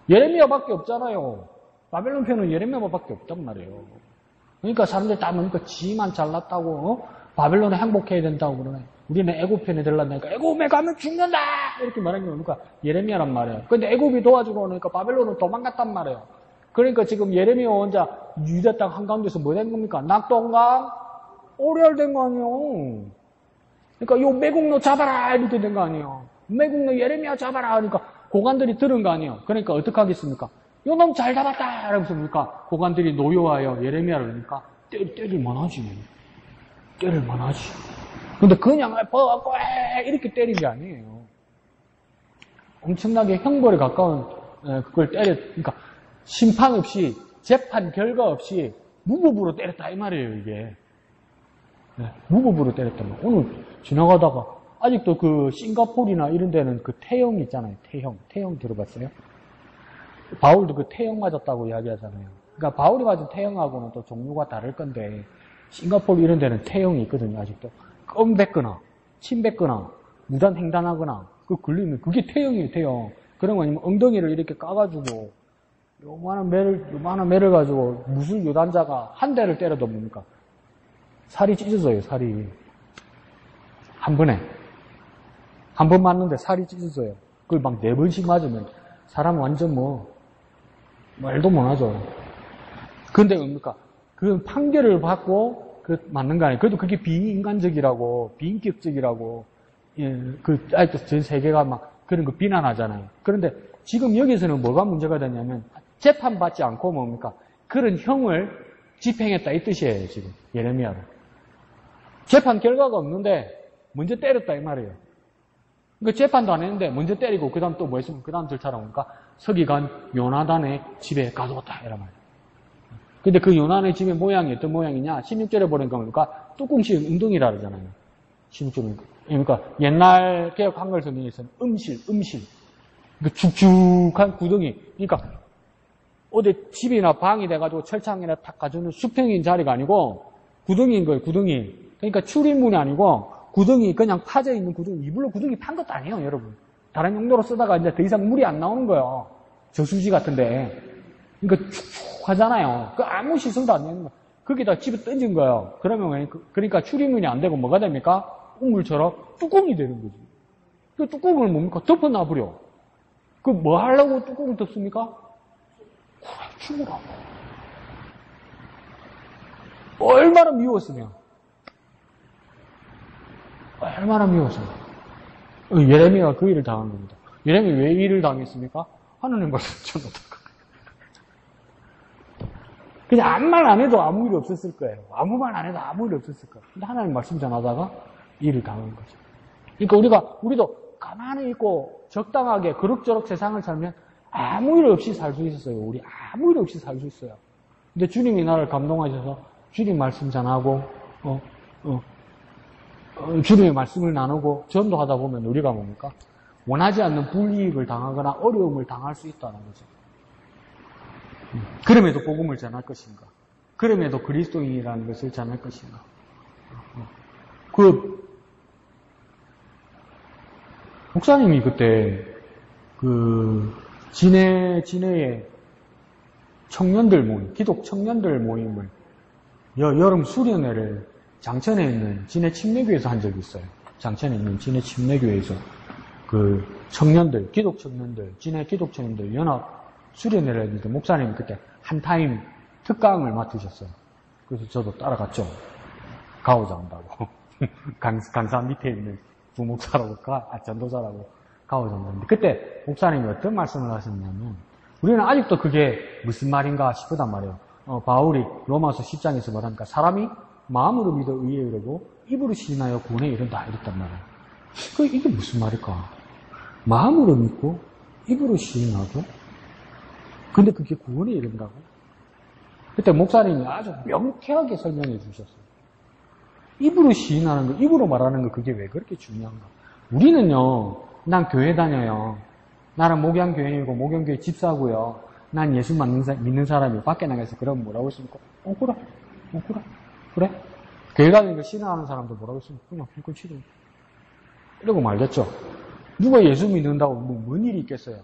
예레미야밖에 없잖아요. 바벨론 편은 예레미야밖에 없단 말이에요. 그러니까 사람들 다 보니까 지만 잘났다고 바벨론에 행복해야 된다고 그러네. 우리는 애굽 편에 들렀다니까 애굽에 가면 죽는다 이렇게 말하는 게 뭡니까? 예레미야란 말이에요. 근데 애굽이 도와주고 오니까 바벨론은 도망갔단 말이에요. 그러니까 지금 예레미야 혼자 유다 땅 한가운데서 뭐 된 겁니까? 낙동강 오렬된 거 아니에요. 그러니까 요 매국노 잡아라 이렇게 된 거 아니에요. 매국노 예레미야 잡아라 하니까 고관들이 들은 거 아니에요. 그러니까 어떻게 하겠습니까? 요 놈 잘 잡았다 이러면서 뭡니까? 고관들이 노여와요 예레미야를 그러니까 때릴만 하지. 근데 그냥 이렇게 때린 게 아니에요. 엄청나게 형벌에 가까운 그걸 그러니까 심판 없이 재판 결과 없이 무법으로 때렸다 이 말이에요 이게. 무법으로 때렸단 말이에요. 오늘 지나가다가 아직도 그 싱가포르나 이런 데는 그 태형 있잖아요. 태형 들어봤어요? 바울도 그 태형 맞았다고 이야기하잖아요. 그러니까 바울이 맞은 태형하고는 또 종류가 다를 건데 싱가포르 이런 데는 태형이 있거든요. 아직도 껌 뱉거나 침 뱉거나 무단 횡단하거나 그 걸리면 그게 태형이에요. 태형. 그런 거 아니면 엉덩이를 이렇게 까가지고 요만한 매를 가지고 무술 요단자가 한 대를 때려도 뭡니까? 살이 찢어져요. 살이 한 번에 한 번 맞는데 살이 찢어져요. 그걸 막 4번씩 맞으면 사람 완전 말도 못하죠. 그런데 뭡니까? 그 판결을 받고 맞는 거 아니에요. 그래도 그게 비인간적이라고 비인격적이라고 아직도 전 세계가 막 그런 거 비난하잖아요. 그런데 지금 여기서는 뭐가 문제가 되냐면 재판받지 않고 뭡니까? 그런 형을 집행했다 이 뜻이에요. 지금 예레미야로. 재판 결과가 없는데 먼저 때렸다 이 말이에요. 그러니까 재판도 안 했는데 먼저 때리고 그 다음 또 뭐 했으면 그 다음 절차로 뭡니까? 서기관 요나단의 집에 가져왔다 이란 말이에요. 근데 그 요나단의 집의 모양이 어떤 모양이냐? 16절에 보니까 뭡니까? 뚜껑 씌운 웅덩이라 그러잖아요. 16절에. 그러니까 옛날 개혁 한글 성경에서는 음실. 그러니까 축축한 구덩이. 그러니까 어디 집이나 방이 돼가지고 철창이나 탁 가주는 수평인 자리가 아니고 구덩이인 거예요. 구덩이. 그러니까 출입문이 아니고 구덩이 그냥 파져 있는 구덩이. 이불로 구덩이 판 것도 아니에요, 여러분. 다른 용도로 쓰다가 이제 더 이상 물이 안 나오는 거예요. 저수지 같은데. 그러니까 축축하잖아요. 그 아무 시설도 안 되는 거예요. 거기다 집에 던진 거예요. 그러면 그러니까 출입문이 안 되고 뭐가 됩니까? 우물처럼 뚜껑이 되는 거지. 그 뚜껑을 뭡니까? 덮어놔버려. 그 뭐 하려고 뚜껑을 덮습니까? 죽으라고. 얼마나 미웠으면. 예레미야가 그 일을 당한 겁니다. 예레미 왜 일을 당했습니까? 하나님 말씀 전하다가. 그냥 아무 말 안 해도 아무 일 없었을 거예요. 아무 말 안 해도 아무 일 없었을 거예요. 근데 하나님 말씀 전하다가 일을 당한 거죠. 그러니까 우리도 가만히 있고 적당하게 그럭저럭 세상을 살면 아무 일 없이 살 수 있었어요. 우리 아무 일 없이 살 수 있어요. 근데 주님이 나를 감동하셔서 주님 말씀 전하고 주님의 말씀을 나누고 전도하다 보면 우리가 뭡니까? 원하지 않는 불이익을 당하거나 어려움을 당할 수 있다는 거죠. 그럼에도 복음을 전할 것인가? 그럼에도 그리스도인이라는 것을 전할 것인가? 목사님이 그때 진해의 청년들 모임, 기독 청년들 모임을 여름 수련회를 장천에 있는 진해 침례교회에서 한 적이 있어요. 장천에 있는 진해 침례교회에서 그 청년들, 기독 청년들, 진해 기독 청년들 연합 수련회를 했는데 목사님이 그때 한 타임 특강을 맡으셨어요. 그래서 저도 따라갔죠. 가오자 한다고. 강사 밑에 있는 부목사라고, 전도사라고 가오자 한다는데 그때 목사님이 어떤 말씀을 하셨냐면 우리는 아직도 그게 무슨 말인가 싶단 말이에요. 바울이 로마서 10장에서 말하니까 사람이 마음으로 믿어 의에 이르고 입으로 시인하여 구원에 이른다 이랬단 말이에요. 이게 무슨 말일까? 마음으로 믿고 입으로 시인하고 근데 그게 구원에 이른다고? 그때 목사님이 아주 명쾌하게 설명해 주셨어요. 입으로 시인하는 거, 입으로 말하는 거 그게 왜 그렇게 중요한가? 우리는요, 난 교회 다녀요. 나는 목양교회이고 목양교회 집사고요. 난 예수 믿는 사람이 밖에 나가서 그러면 뭐라고 했습니까? 그래? 교회 다니니까 신앙하는 사람도 뭐라고 했습니까? 그냥 불끈 치죠. 이러고 말겠죠. 누가 예수 믿는다고 뭔 일이 있겠어요?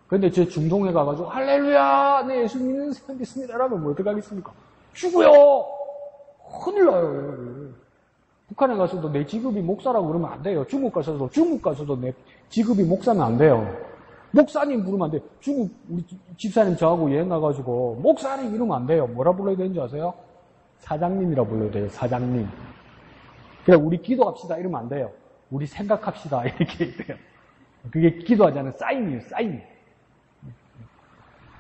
근데 저 중동에 가가지고 할렐루야 내 예수 믿는 사람 있습니다 라면 뭐 어떡하겠습니까? 죽어요. 큰일 나요. 북한에 가서도 내 직업이 목사라고 그러면 안 돼요. 중국 가서도 내 직업이 목사면 안 돼요. 목사님 부르면 안 돼요. 중국 우리 집사님 저하고 여행 가가지고 목사님 이러면 안 돼요. 뭐라 불러야 되는지 아세요? 사장님이라 불러야 돼요. 사장님. 그래 우리 기도합시다 이러면 안 돼요. 우리 생각합시다 이렇게 돼요. 그게 기도하지 않은 사인이에요. 사인.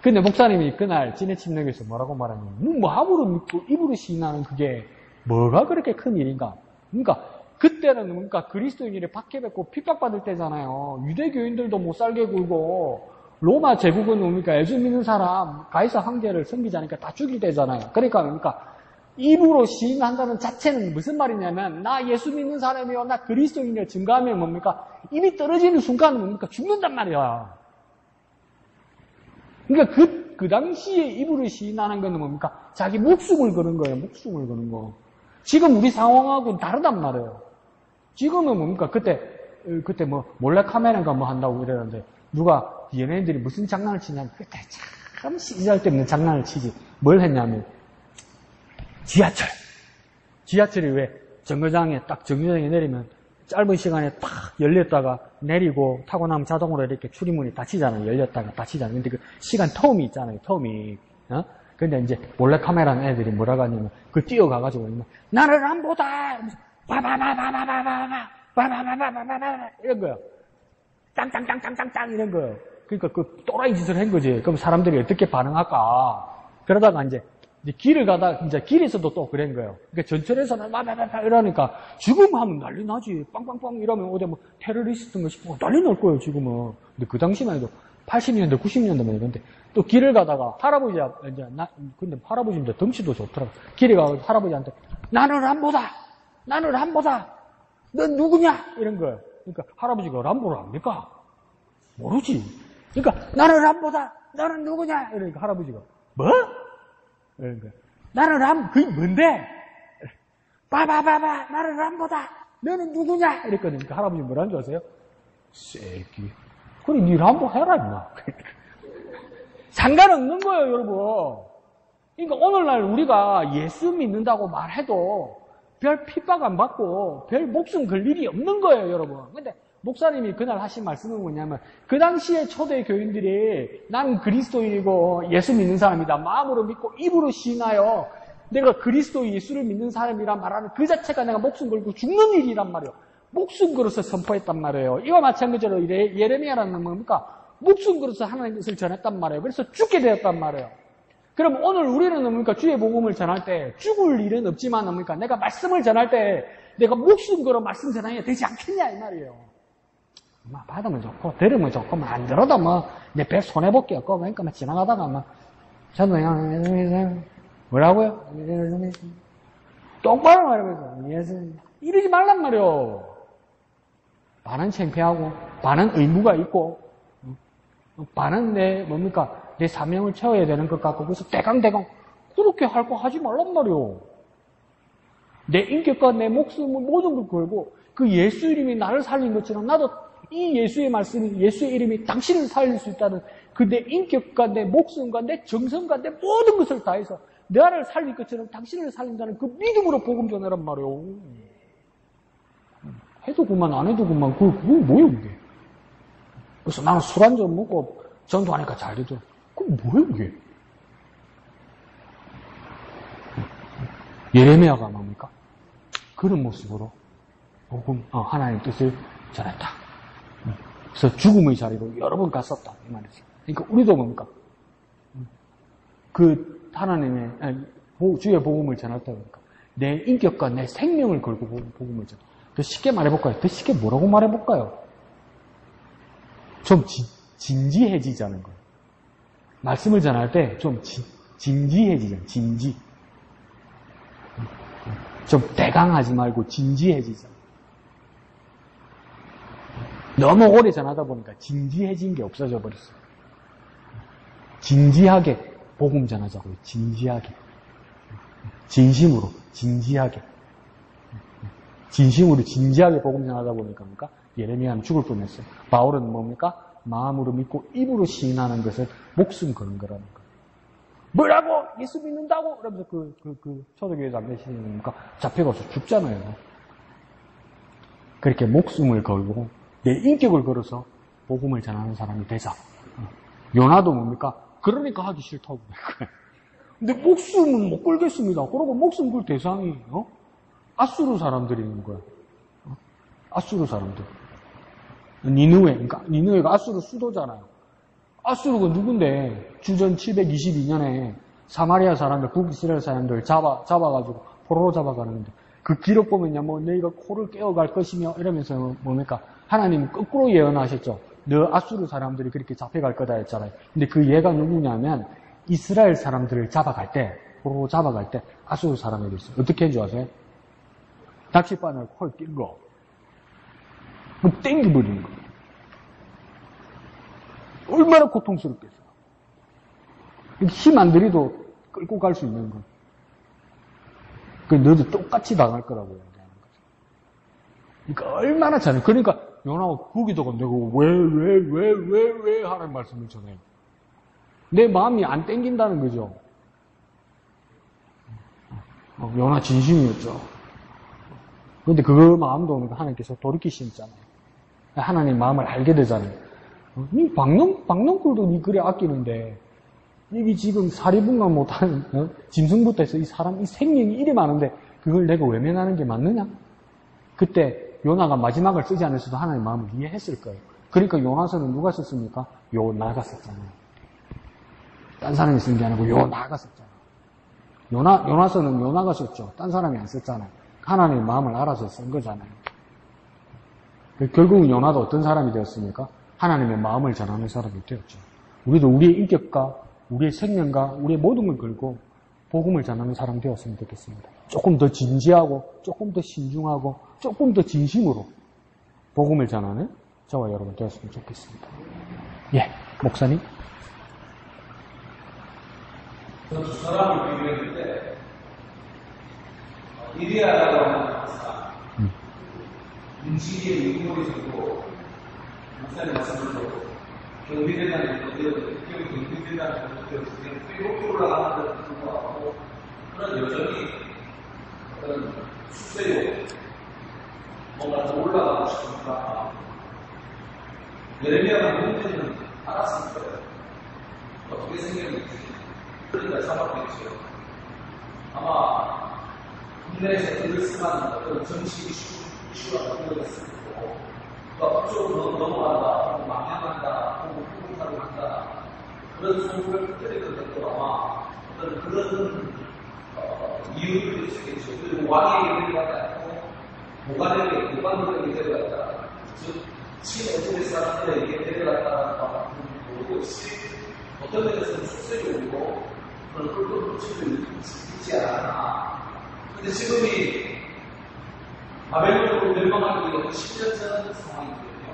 근데 목사님이 그날 진해침례교에서 뭐라고 말하냐면 마음으로 믿고 입으로 시인하는 그게 뭐가 그렇게 큰 일인가? 그러니까 그때는 그러니까 그리스도인들이 박해받고 핍박받을 때잖아요. 유대교인들도 못 살게 굴고 로마 제국은 뭡니까? 예수 믿는 사람 가이사 황제를 섬기자니까 다 죽일 때잖아요. 그러니까 입으로 시인한다는 자체는 무슨 말이냐면 나 예수 믿는 사람이요 나 그리스도인이요 증거하면 뭡니까? 입이 떨어지는 순간은 뭡니까? 죽는단 말이야. 그러니까 그 당시에 입으로 시인하는 건 뭡니까? 자기 목숨을 거는 거예요. 목숨을 거는 거. 지금 우리 상황하고는 다르단 말이에요. 지금은 뭡니까? 그때 뭐 몰래 카메라인가 뭐 한다고 이러는데 누가 연예인들이 무슨 장난을 치냐면 그때 참 시잘데없는 장난을 치지. 뭘 했냐면 지하철이 왜 정거장에 내리면 짧은 시간에 딱 열렸다가 내리고 타고 나면 자동으로 이렇게 출입문이 닫히잖아요. 열렸다가 닫히잖아요. 근데 그 시간 텀이 있잖아요. 텀이. 근데 이제 몰래 카메라는 애들이 뭐라고 하냐면 그 뛰어가가지고 나를 안 보다 바바바바바바바바바바바바바바 이런 거요. 짱짱짱짱짱짱 이런 거요. 그러니까 그 또라이 짓을 한 거지. 그럼 사람들이 어떻게 반응할까? 그러다가 이제 길을 가다 이제 길에서도 또 그런 거예요. 그러니까 전철에서는 바바바바 이러니까 지금 하면 난리 나지. 빵빵빵 이러면 어디 뭐 테러리스트인가 싶고 난리 날 거예요 지금은. 근데 그 당시만 해도 80년대 90년대만 이런데 또 길을 가다가 할아버지야 이제 근데 할아버지인데 덩치도 좋더라고. 길에 가서 할아버지한테 나는 람보다 넌 누구냐 이런 거예요. 그러니까 할아버지가 람보를 압니까? 모르지. 그러니까 나는 람보다 너는 누구냐 이러니까 할아버지가 뭐? 그러니까 나는 그게 뭔데? 바바바바 나는 람보다 너는 누구냐 이랬거든요. 그러니까 할아버지 뭐라는 줄 아세요? 새끼 그래 니 람보 해라 임마. 상관없는 거예요 여러분. 그러니까 오늘날 우리가 예수 믿는다고 말해도 별 핍박 안 받고 별 목숨 걸 일이 없는 거예요 여러분. 근데 목사님이 그날 하신 말씀은 뭐냐면 그 당시에 초대 교인들이 나는 그리스도인이고 예수 믿는 사람이다. 마음으로 믿고 입으로 시인하여 내가 그리스도 예수를 믿는 사람이란 말하는 그 자체가 내가 목숨 걸고 죽는 일이란 말이에요. 목숨 걸어서 선포했단 말이에요. 이와 마찬가지로 예레미야라는 뭡니까? 목숨 걸어서 하나님의 것을 전했단 말이에요. 그래서 죽게 되었단 말이에요. 그럼 오늘 우리는 뭡니까? 주의 복음을 전할 때 죽을 일은 없지만 뭡니까? 내가 말씀을 전할 때 내가 목숨 걸어 말씀 전해야 되지 않겠냐 이 말이에요. 받으면 좋고 들으면 좋고 안 들어도 내 배 손해볼 게 없고 그러니까 지나가다가 저도 그냥 뭐라고요? 똑바로 말해보세요. 이러지 말란 말이요. 반은 창피하고 반은 의무가 있고 반은 내 사명을 채워야 되는 것 같고 그래서 대강대강 그렇게 할 거 하지 말란 말이요. 내 인격과 내 목숨을 모든 걸 걸고 그 예수 이름이 나를 살린 것처럼 나도 이 예수의 말씀이 예수의 이름이 당신을 살릴 수 있다는 그 내 인격과 내 목숨과 내 정성과 내 모든 것을 다해서 나를 살릴 것처럼 당신을 살린다는 그 믿음으로 복음 전하란 말이요. 해도 그만 안 해도 그만 그거 뭐예요 그게. 그래서 나는 술 한 잔 먹고 전도하니까 잘 되죠. 그럼 뭐예요 그게. 예레미야가 뭡니까? 그런 모습으로 복음 하나님의 뜻을 전했다. 그래서 죽음의 자리로 여러 번 갔었다 이 말이죠. 그러니까 우리도 뭡니까? 그 하나님의 주의 복음을 전했다 보니까 내 인격과 내 생명을 걸고 복음을 전했다. 더 쉽게 말해볼까요? 더 쉽게 뭐라고 말해볼까요? 좀 진지해지자는 거예요. 말씀을 전할 때 좀 진지해지자. 진지. 좀 대강하지 말고 진지해지자. 너무 오래 전하다 보니까 진지해진 게 없어져 버렸어요. 진지하게 복음 전하자고요. 진지하게. 진심으로 진지하게. 진심으로 진지하게 복음 전하다 보니까 뭡니까? 예레미야는 죽을 뻔했어요. 바울은 뭡니까? 마음으로 믿고 입으로 시인하는 것을 목숨 거는 거라는 거예요. 뭐라고? 예수 믿는다고? 그러면서 초대교회에서 안 계시는 겁니까? 잡혀가서 죽잖아요. 그렇게 목숨을 걸고 내 인격을 걸어서 복음을 전하는 사람이 되자. 요나도 뭡니까? 그러니까 하기 싫다고 그래. 근데 목숨은 못 걸겠습니다. 그러고 목숨 걸 대상이 아수르 사람들이 있는 거야. 아수르 사람들. 니느웨가 아수르 수도잖아요. 아수르가 누군데 주전 722년에 사마리아 사람들, 북이스라엘 사람들 잡아가지고 포로로 잡아가는데 그 기록 보면요, 너희가 코를 깨어갈 것이며 이러면서 뭡니까? 하나님은 거꾸로 예언하셨죠. 너 아수르 사람들이 그렇게 잡혀갈 거다 했잖아요. 근데 그 얘가 누구냐면 이스라엘 사람들을 잡아갈 때, 포로로 잡아갈 때 아수르 사람이 됐어요. 어떻게 한 줄 아세요? 낚싯바늘 코를 낀 거. 그럼 땡겨버리는 거예요. 얼마나 고통스럽겠어요. 힘 안 들이도 끌고 갈 수 있는 거. 너도 똑같이 당할 거라고 얘기하는 거죠. 그러니까 얼마나 잘해. 그러니까 요나가 거기다가 내가 왜 하는 말씀을 전해요. 내 마음이 안 땡긴다는 거죠. 요나 진심이었죠. 그런데 그 마음도 하나님께서 돌이키시잖아요. 하나님 마음을 알게 되잖아요. 이 박농꿀도 니 그래 아끼는데 이게 지금 사리분간 못하는 짐승부터 해서 이 사람 이 생명이 이래 많은데 그걸 내가 외면하는 게 맞느냐? 그때 요나가 마지막을 쓰지 않았어도 하나님 마음을 이해했을 거예요. 그러니까 요나서는 누가 썼습니까? 요나가 썼잖아요. 딴 사람이 쓴 게 아니고 요나가 썼잖아요. 요나서는 요나가 썼죠. 딴 사람이 안 썼잖아요. 하나님의 마음을 알아서 쓴 거잖아요. 결국은 요나도 어떤 사람이 되었습니까? 하나님의 마음을 전하는 사람이 되었죠. 우리도 우리의 인격과 우리의 생명과 우리의 모든 걸 걸고 복음을 전하는 사람이 되었으면 좋겠습니다. 조금 더 진지하고 조금 더 신중하고 조금 더 진심으로 복음을 전하는 저와 여러분 되었으면 좋겠습니다. 예, 목사님. 두 사람을 비교했는데 이리아라고 하는 박사 음식의 인물이 있고 목사님 말씀으로 경비대단이 경비대단이 높이 올라가는 것도 불구하고 그런 여전히 어떤 수세요 뭔가 더 올라가고 싶으니까 예레미야가 문제는 알았을 거예요. 어떻게 생겼는지 그러니까 잡았겠죠. 아마 국내에서 그를 쓰는 어떤 정치 이슈 이슈가 되어졌을 거고, 또 앞쪽으로 넘어간다, 혹은 망명한다, 혹은 후공사를 한다, 그런 소문을 퍼뜨리게 됐고, 아마 어떤 그런 이유들이 있겠죠. 그리고 왕에게 데려갔지 않고, 보관들에게 데려갔다. 즉, 친어머니 사람들에게 데려갔다는 것도 없이, 어떤 면에서는 속세적으로 그런 꿀꿀 치를 있지 않았나. 근데 지금이 바벨론으로 멸망하기 위해 10년 전 상황이거든요.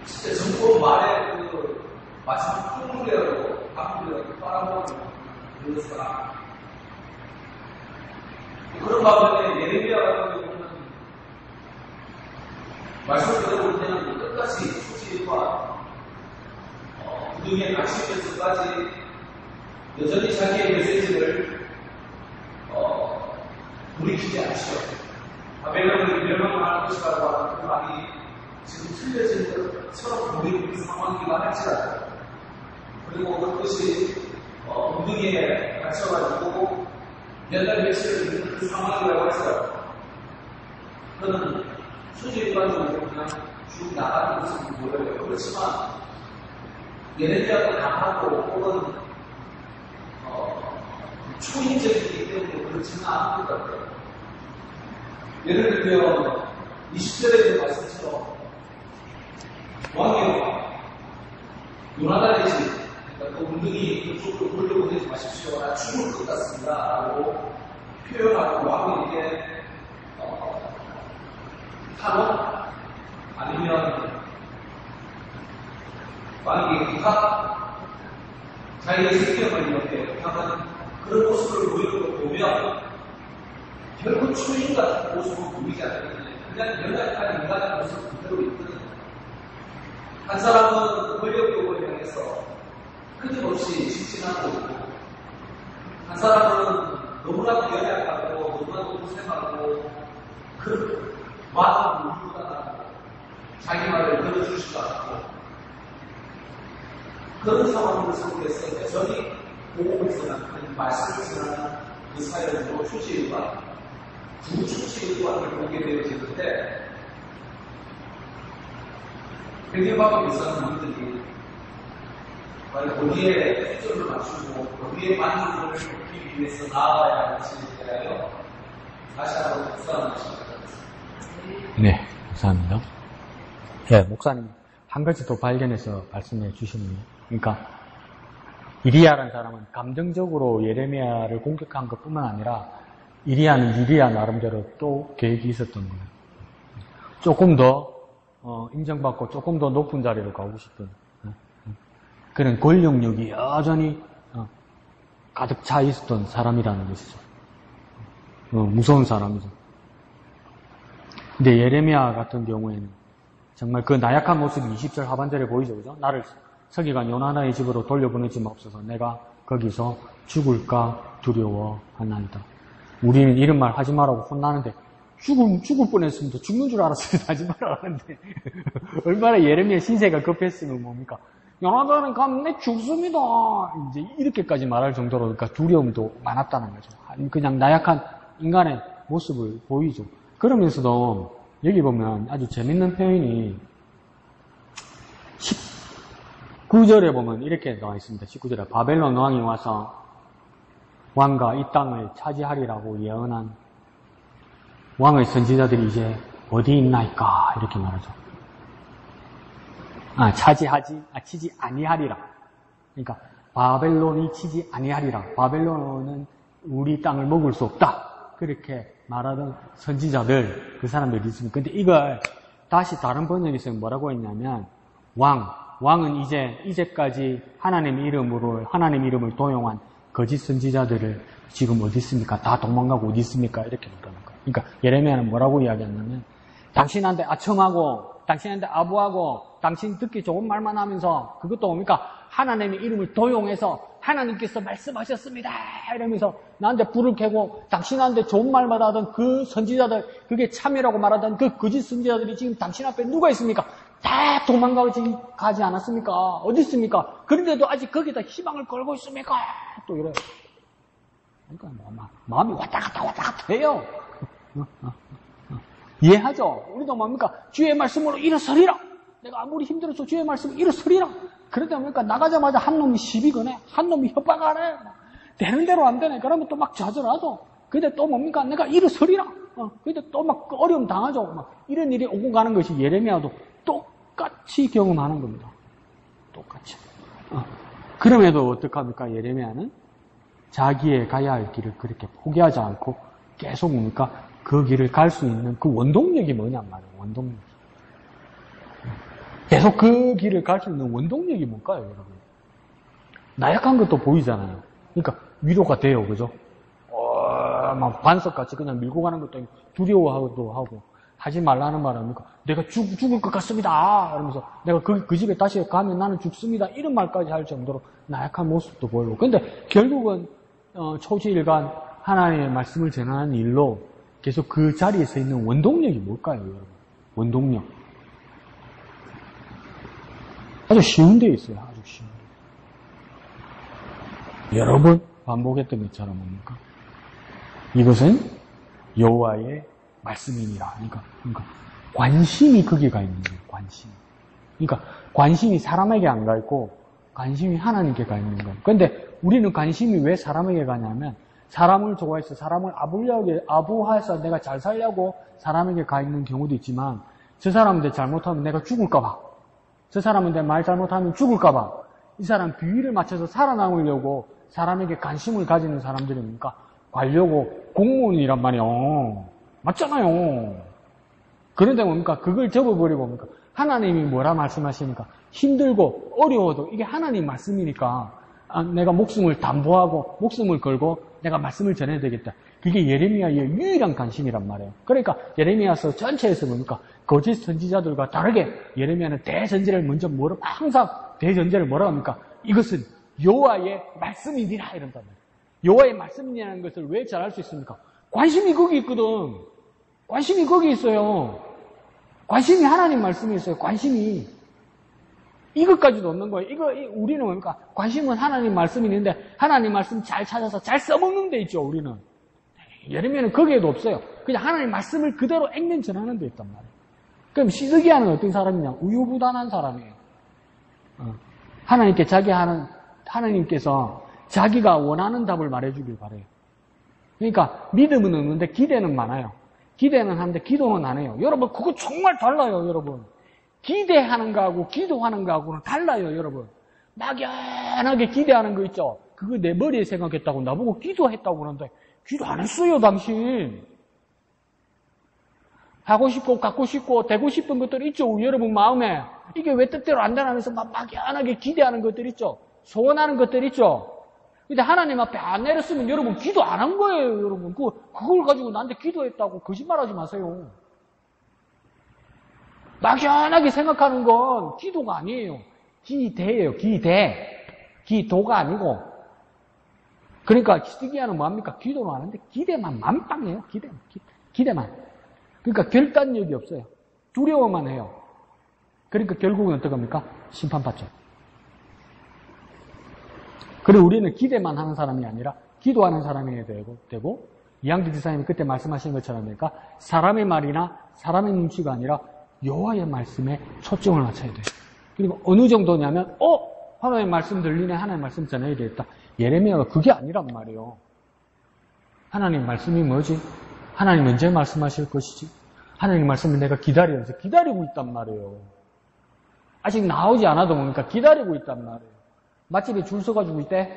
진짜 정권 말에 그 마지막 꿀물이라고 방울이라고 빨아먹는 그 사람. 그런 가운데 예레미야 같은 경우는 말씀대로 그냥 끝까지 수지와 구둥에 갇히면서까지 여전히 자기의 메시지를 돌이키지 않죠. 바벨론이 멸망할 것이라고 하는 그 말이 지금 틀려진 것처럼 보이는 상황이긴 할지라도, 그리고 그것이 구둥에 갇혀가지고 몇 달 며칠을 있는 그 상황이라고 해서 그는 수지 일반적으로 그냥 쭉 나가는 모습이 보여요. 그렇지만 예레미야가 강하고 혹은 초인적이기 때문에 그렇지는 않은 것 같아요. 예를 들면 20절에 있는 말씀처럼 왕이여 요나단의 집, 그러니까 그 운동이 그쪽으로 돌려보내지 마십시오. 나 죽을 것 같습니다. 라고 표현하고 왕에게 탄원 아니면 왕에게 부탁, 자기의 생명을 이렇게 부탁하는 그런 모습을 보이는 걸 보면 결국 초인 같은 모습은 보이지 않거든요. 그냥 연약한 인간의 모습 그대로 있거든요. 한 사람은 권력욕을 향해서 끊임없이 직진하고 있고, 한 사람은 너무나도 연약하고 너무나도 고생하고 그 마음을 울고다가고 자기 말을 들어주지도 않고 그런 상황을 속에서 여전히 보고 있어나는 말씀을 전하는 그 사연으로 출시일관, 부출시일관을 보게 되어지는데, 백일방을 일사는 분들이 거기에 수준을 맞추고 거기에 만족을 얻기 위해서 나아가야 할지에 대하여 다시 한번 묵상하는 것입니다. 네, 감사합니다. 네, 목사님 한 가지 더 발견해서 말씀해 주셨네요. 그러니까 이리야라는 사람은 감정적으로 예레미야를 공격한 것뿐만 아니라 이리야는 이리야 나름대로 또 계획이 있었던 거예요. 조금 더 인정받고 조금 더 높은 자리로 가고 싶은 그런 권력력이 여전히 가득 차 있었던 사람이라는 것이죠. 무서운 사람이죠. 근데 예레미야 같은 경우에는 정말 그 나약한 모습이 20절 하반절에 보이죠. 그죠? 나를 서기관 요나단의 집으로 돌려보내지 마옵소서. 내가 거기서 죽을까 두려워하나이다. 우리는 이런 말 하지 말라고 혼나는데 죽을 뻔했습니다. 죽는 줄 알았습니다. 하지 말라는데 얼마나 예레미야 신세가 급했으면 뭡니까? 요나단은 가면 내 죽습니다. 이제 이렇게까지 말할 정도로 그러니까 두려움도 많았다는 거죠. 그냥 나약한 인간의 모습을 보이죠. 그러면서도 여기 보면 아주 재밌는 표현이 19절에 보면 이렇게 나와 있습니다. 19절에 바벨론 왕이 와서 왕과 이 땅을 차지하리라고 예언한 왕의 선지자들이 이제 어디 있나이까 이렇게 말하죠. 치지 아니하리라. 그러니까 바벨론이 치지 아니하리라. 바벨론은 우리 땅을 먹을 수 없다. 그렇게 말하던 선지자들, 그 사람들이 있습니다. 근데 이걸 다시 다른 번역에서 뭐라고 했냐면 왕은 이제까지 하나님 이름을 도용한 거짓 선지자들을 지금 어디 있습니까? 다 도망가고 어디 있습니까? 이렇게 말하는 거예요. 그러니까 예레미야는 뭐라고 이야기했냐면 당신한테 아첨하고 당신한테 아부하고 당신 듣기 좋은 말만 하면서 그것도 뭡니까? 하나님의 이름을 도용해서 하나님께서 말씀하셨습니다. 이러면서 나한테 불을 켜고 당신한테 좋은 말만 하던 그 선지자들, 그게 참여라고 말하던 그 거짓 선지자들이 지금 당신 앞에 누가 있습니까? 다 도망가지 않았습니까? 어디 있습니까? 그런데도 아직 거기다 희망을 걸고 있습니까? 또 이래요. 그러니까 마음이 왔다 갔다 해요. 이해하죠? 우리도 뭡니까? 주의 말씀으로 일어서리라. 내가 아무리 힘들어서 주의 말씀으로 일어서리라. 그러다 보니까 나가자마자 한 놈이 시비 거네. 한 놈이 협박하네. 되는 대로 안 되네. 그러면 또 막 좌절하죠. 근데 또 뭡니까? 내가 일어서리라. 근데 또 막 어려움 당하죠. 막 이런 일이 오고 가는 것이 예레미야도 똑같이 경험하는 겁니다. 똑같이. 그럼에도 어떡합니까? 예레미야는 자기의 가야 할 길을 그렇게 포기하지 않고 계속 뭡니까? 그 길을 갈 수 있는 그 원동력이 뭐냔 말이에요. 원동력. 계속 그 길을 갈 수 있는 원동력이 뭘까요, 여러분? 나약한 것도 보이잖아요. 그러니까 위로가 돼요, 그죠? 막 반석같이 그냥 밀고 가는 것도 아니고 두려워하기도 하고 하지 말라는 말 아닙니까? 내가 죽을 것 같습니다. 이러면서 내가 그 집에 다시 가면 나는 죽습니다. 이런 말까지 할 정도로 나약한 모습도 보이고. 근데 결국은 초지일간 하나님의 말씀을 전하는 일로 계속 그 자리에 서 있는 원동력이 뭘까요, 여러분? 원동력. 아주 쉬운 데 있어요. 아주 쉬운 데. 여러 번 반복했던 것처럼 뭡니까? 이것은 여호와의 말씀이니라. 그러니까 관심이 거기에 가 있는 거예요. 관심. 그러니까 관심이 사람에게 안 가 있고 관심이 하나님께 가 있는 거예요. 그런데 우리는 관심이 왜 사람에게 가냐면 사람을 좋아해서 사람을 아부해서 내가 잘 살려고 사람에게 가 있는 경우도 있지만 저 사람한테 잘못하면 내가 죽을까 봐. 저 사람한테 말 잘못하면 죽을까 봐. 이 사람 비위를 맞춰서 살아남으려고 사람에게 관심을 가지는 사람들이니까 관료고 공무원이란 말이에요. 맞잖아요. 그런데 뭡니까? 그걸 접어버리고 뭡니까? 하나님이 뭐라 말씀하시니까 힘들고 어려워도 이게 하나님 말씀이니까 내가 목숨을 담보하고 목숨을 걸고 내가 말씀을 전해야 되겠다. 그게 예레미야의 유일한 관심이란 말이에요. 그러니까 예레미야서 전체에서 뭡니까? 거짓 선지자들과 다르게 예레미야는 대전제를 먼저 항상 대전제를 뭐라 합니까? 이것은 여호와의 말씀이니라 이런단 말이에요. 여호와의 말씀이라는 것을 왜 잘 알 수 있습니까? 관심이 거기 있거든. 관심이 거기 있어요. 관심이 하나님 말씀이 있어요. 관심이. 이것까지도 없는 거예요. 우리는 뭡니까? 관심은 하나님 말씀이 있는데 하나님 말씀 잘 찾아서 잘 써먹는 데 있죠, 우리는. 예레미야는 거기에도 없어요. 그냥 하나님 말씀을 그대로 액면 전하는 데 있단 말이에요. 그럼 시드기야는 어떤 사람이냐? 우유부단한 사람이에요. 하나님께서 자기가 원하는 답을 말해주길 바래요. 그러니까 믿음은 없는데 기대는 많아요. 기대는 하는데 기도는 안 해요. 여러분 그거 정말 달라요, 여러분. 기대하는 거하고 기도하는 거하고는 달라요, 여러분. 막연하게 기대하는 거 있죠. 그거 내 머리에 생각했다고 나보고 기도했다고 그러는데 기도 안 했어요, 당신. 하고 싶고 갖고 싶고 되고 싶은 것들 있죠, 여러분 마음에. 이게 왜 뜻대로 안 되나면서 막연하게 기대하는 것들 있죠. 소원하는 것들 있죠. 근데 하나님 앞에 안 내렸으면 여러분 기도 안 한 거예요, 여러분. 그걸 가지고 나한테 기도했다고 거짓말하지 마세요. 막연하게 생각하는 건 기도가 아니에요. 기대예요, 기대. 기도가 아니고. 그러니까 시드기야는 뭐합니까? 기도는 하는데 기대만 만빵이에요. 기대만. 그러니까 결단력이 없어요. 두려워만 해요. 그러니까 결국은 어떡합니까? 심판받죠. 그리고 우리는 기대만 하는 사람이 아니라 기도하는 사람이 되고 이양기 지사님이 그때 말씀하신 것처럼 그러니까 사람의 말이나 사람의 눈치가 아니라 여호와의 말씀에 초점을 맞춰야 돼요. 그리고 어느 정도냐면 하나님의 말씀 들리네, 하나님의 말씀 전해야 되겠다. 예레미야가 그게 아니란 말이에요. 하나님 말씀이 뭐지? 하나님 언제 말씀하실 것이지? 하나님 말씀을 내가 기다리고 있단 말이에요. 아직 나오지 않아도 뭡니까? 기다리고 있단 말이에요. 맛집에 줄 서가지고 있대?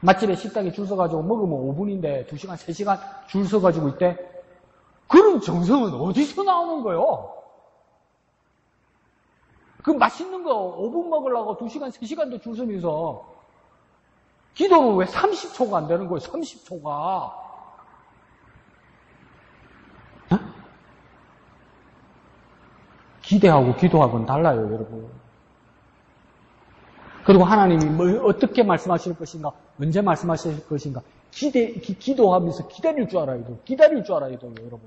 맛집에 식당에 줄 서가지고 먹으면 5분인데 2시간, 3시간 줄 서가지고 있대? 그런 정성은 어디서 나오는 거예요? 그 맛있는 거 5분 먹으려고 2시간, 3시간도 줄 서면서 기도는 왜 30초가 안 되는 거예요? 30초가. 기대하고 기도하고는 달라요, 여러분. 그리고 하나님이 어떻게 말씀하실 것인가, 언제 말씀하실 것인가, 기도하면서 기다릴 줄 알아야 돼요, 여러분.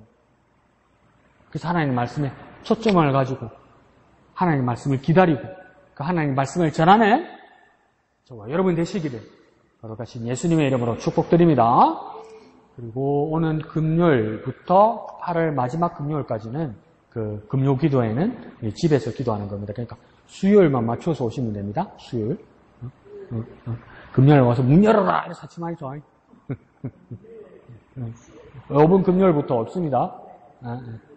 그래서 하나님 말씀에 초점을 가지고 하나님 말씀을 기다리고 그 하나님 말씀을 전하는 저와 여러분 되시기를 거룩하신 예수님의 이름으로 축복드립니다. 그리고 오는 금요일부터 8월 마지막 금요일까지는 그 금요 기도회는 집에서 기도하는 겁니다. 그러니까 수요일만 맞춰서 오시면 됩니다. 수요일. 금요일 와서 문 열어라! 이래서 하지 말죠. 이번 금요일부터 없습니다.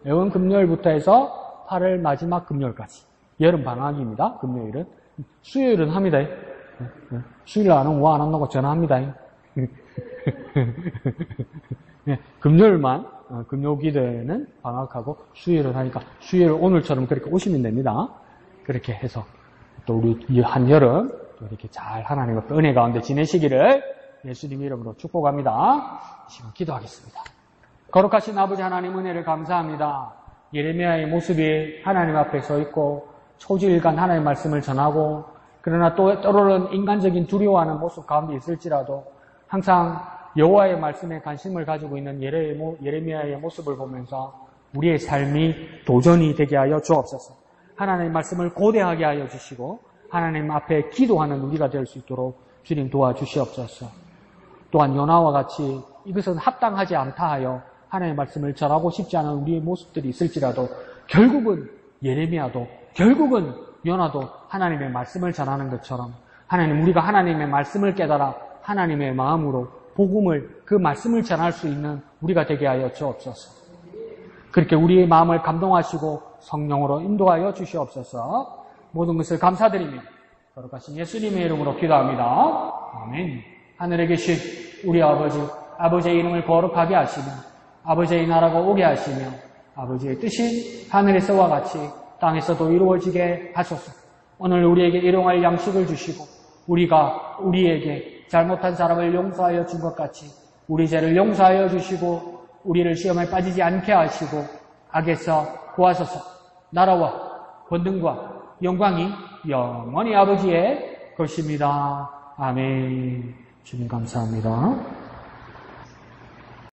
이번 금요일부터 해서 8월 마지막 금요일까지. 여름 방학입니다. 금요일은. 수요일은 합니다. 수요일 안 오면 뭐 안 한다고 전화합니다. 금요일만, 금요 기도회는 방학하고 수요일은 하니까 수요일 오늘처럼 그렇게 오시면 됩니다. 그렇게 해서 또 우리 한여름 또 이렇게 잘 하나님과 은혜 가운데 지내시기를 예수님 이름으로 축복합니다. 이 시간 기도하겠습니다. 거룩하신 아버지 하나님 은혜를 감사합니다. 예레미야의 모습이 하나님 앞에 서 있고 초지일간 하나님의 말씀을 전하고 그러나 또 때로는 인간적인 두려워하는 모습 가운데 있을지라도 항상 여호와의 말씀에 관심을 가지고 있는 예레미야의 모습을 보면서 우리의 삶이 도전이 되게 하여 주옵소서. 하나님의 말씀을 고대하게 하여 주시고 하나님 앞에 기도하는 우리가 될 수 있도록 주님 도와주시옵소서. 또한 요나와 같이 이것은 합당하지 않다 하여 하나님의 말씀을 전하고 싶지 않은 우리의 모습들이 있을지라도 결국은 예레미야도 결국은 요나도 하나님의 말씀을 전하는 것처럼 하나님 우리가 하나님의 말씀을 깨달아 하나님의 마음으로 복음을 그 말씀을 전할 수 있는 우리가 되게 하여 주옵소서. 그렇게 우리의 마음을 감동하시고 성령으로 인도하여 주시옵소서. 모든 것을 감사드리며 거룩하신 예수님의 이름으로 기도합니다. 아멘. 하늘에 계신 우리 아버지, 아버지의 이름을 거룩하게 하시며 아버지의 나라가 오게 하시며 아버지의 뜻이 하늘에서와 같이 땅에서도 이루어지게 하소서. 오늘 우리에게 일용할 양식을 주시고 우리가 우리에게 잘못한 사람을 용서하여 준 것 같이 우리 죄를 용서하여 주시고 우리를 시험에 빠지지 않게 하시고 악에서 구하소서. 나라와 권능과 영광이 영원히 아버지의 것입니다. 아멘. 주님 감사합니다.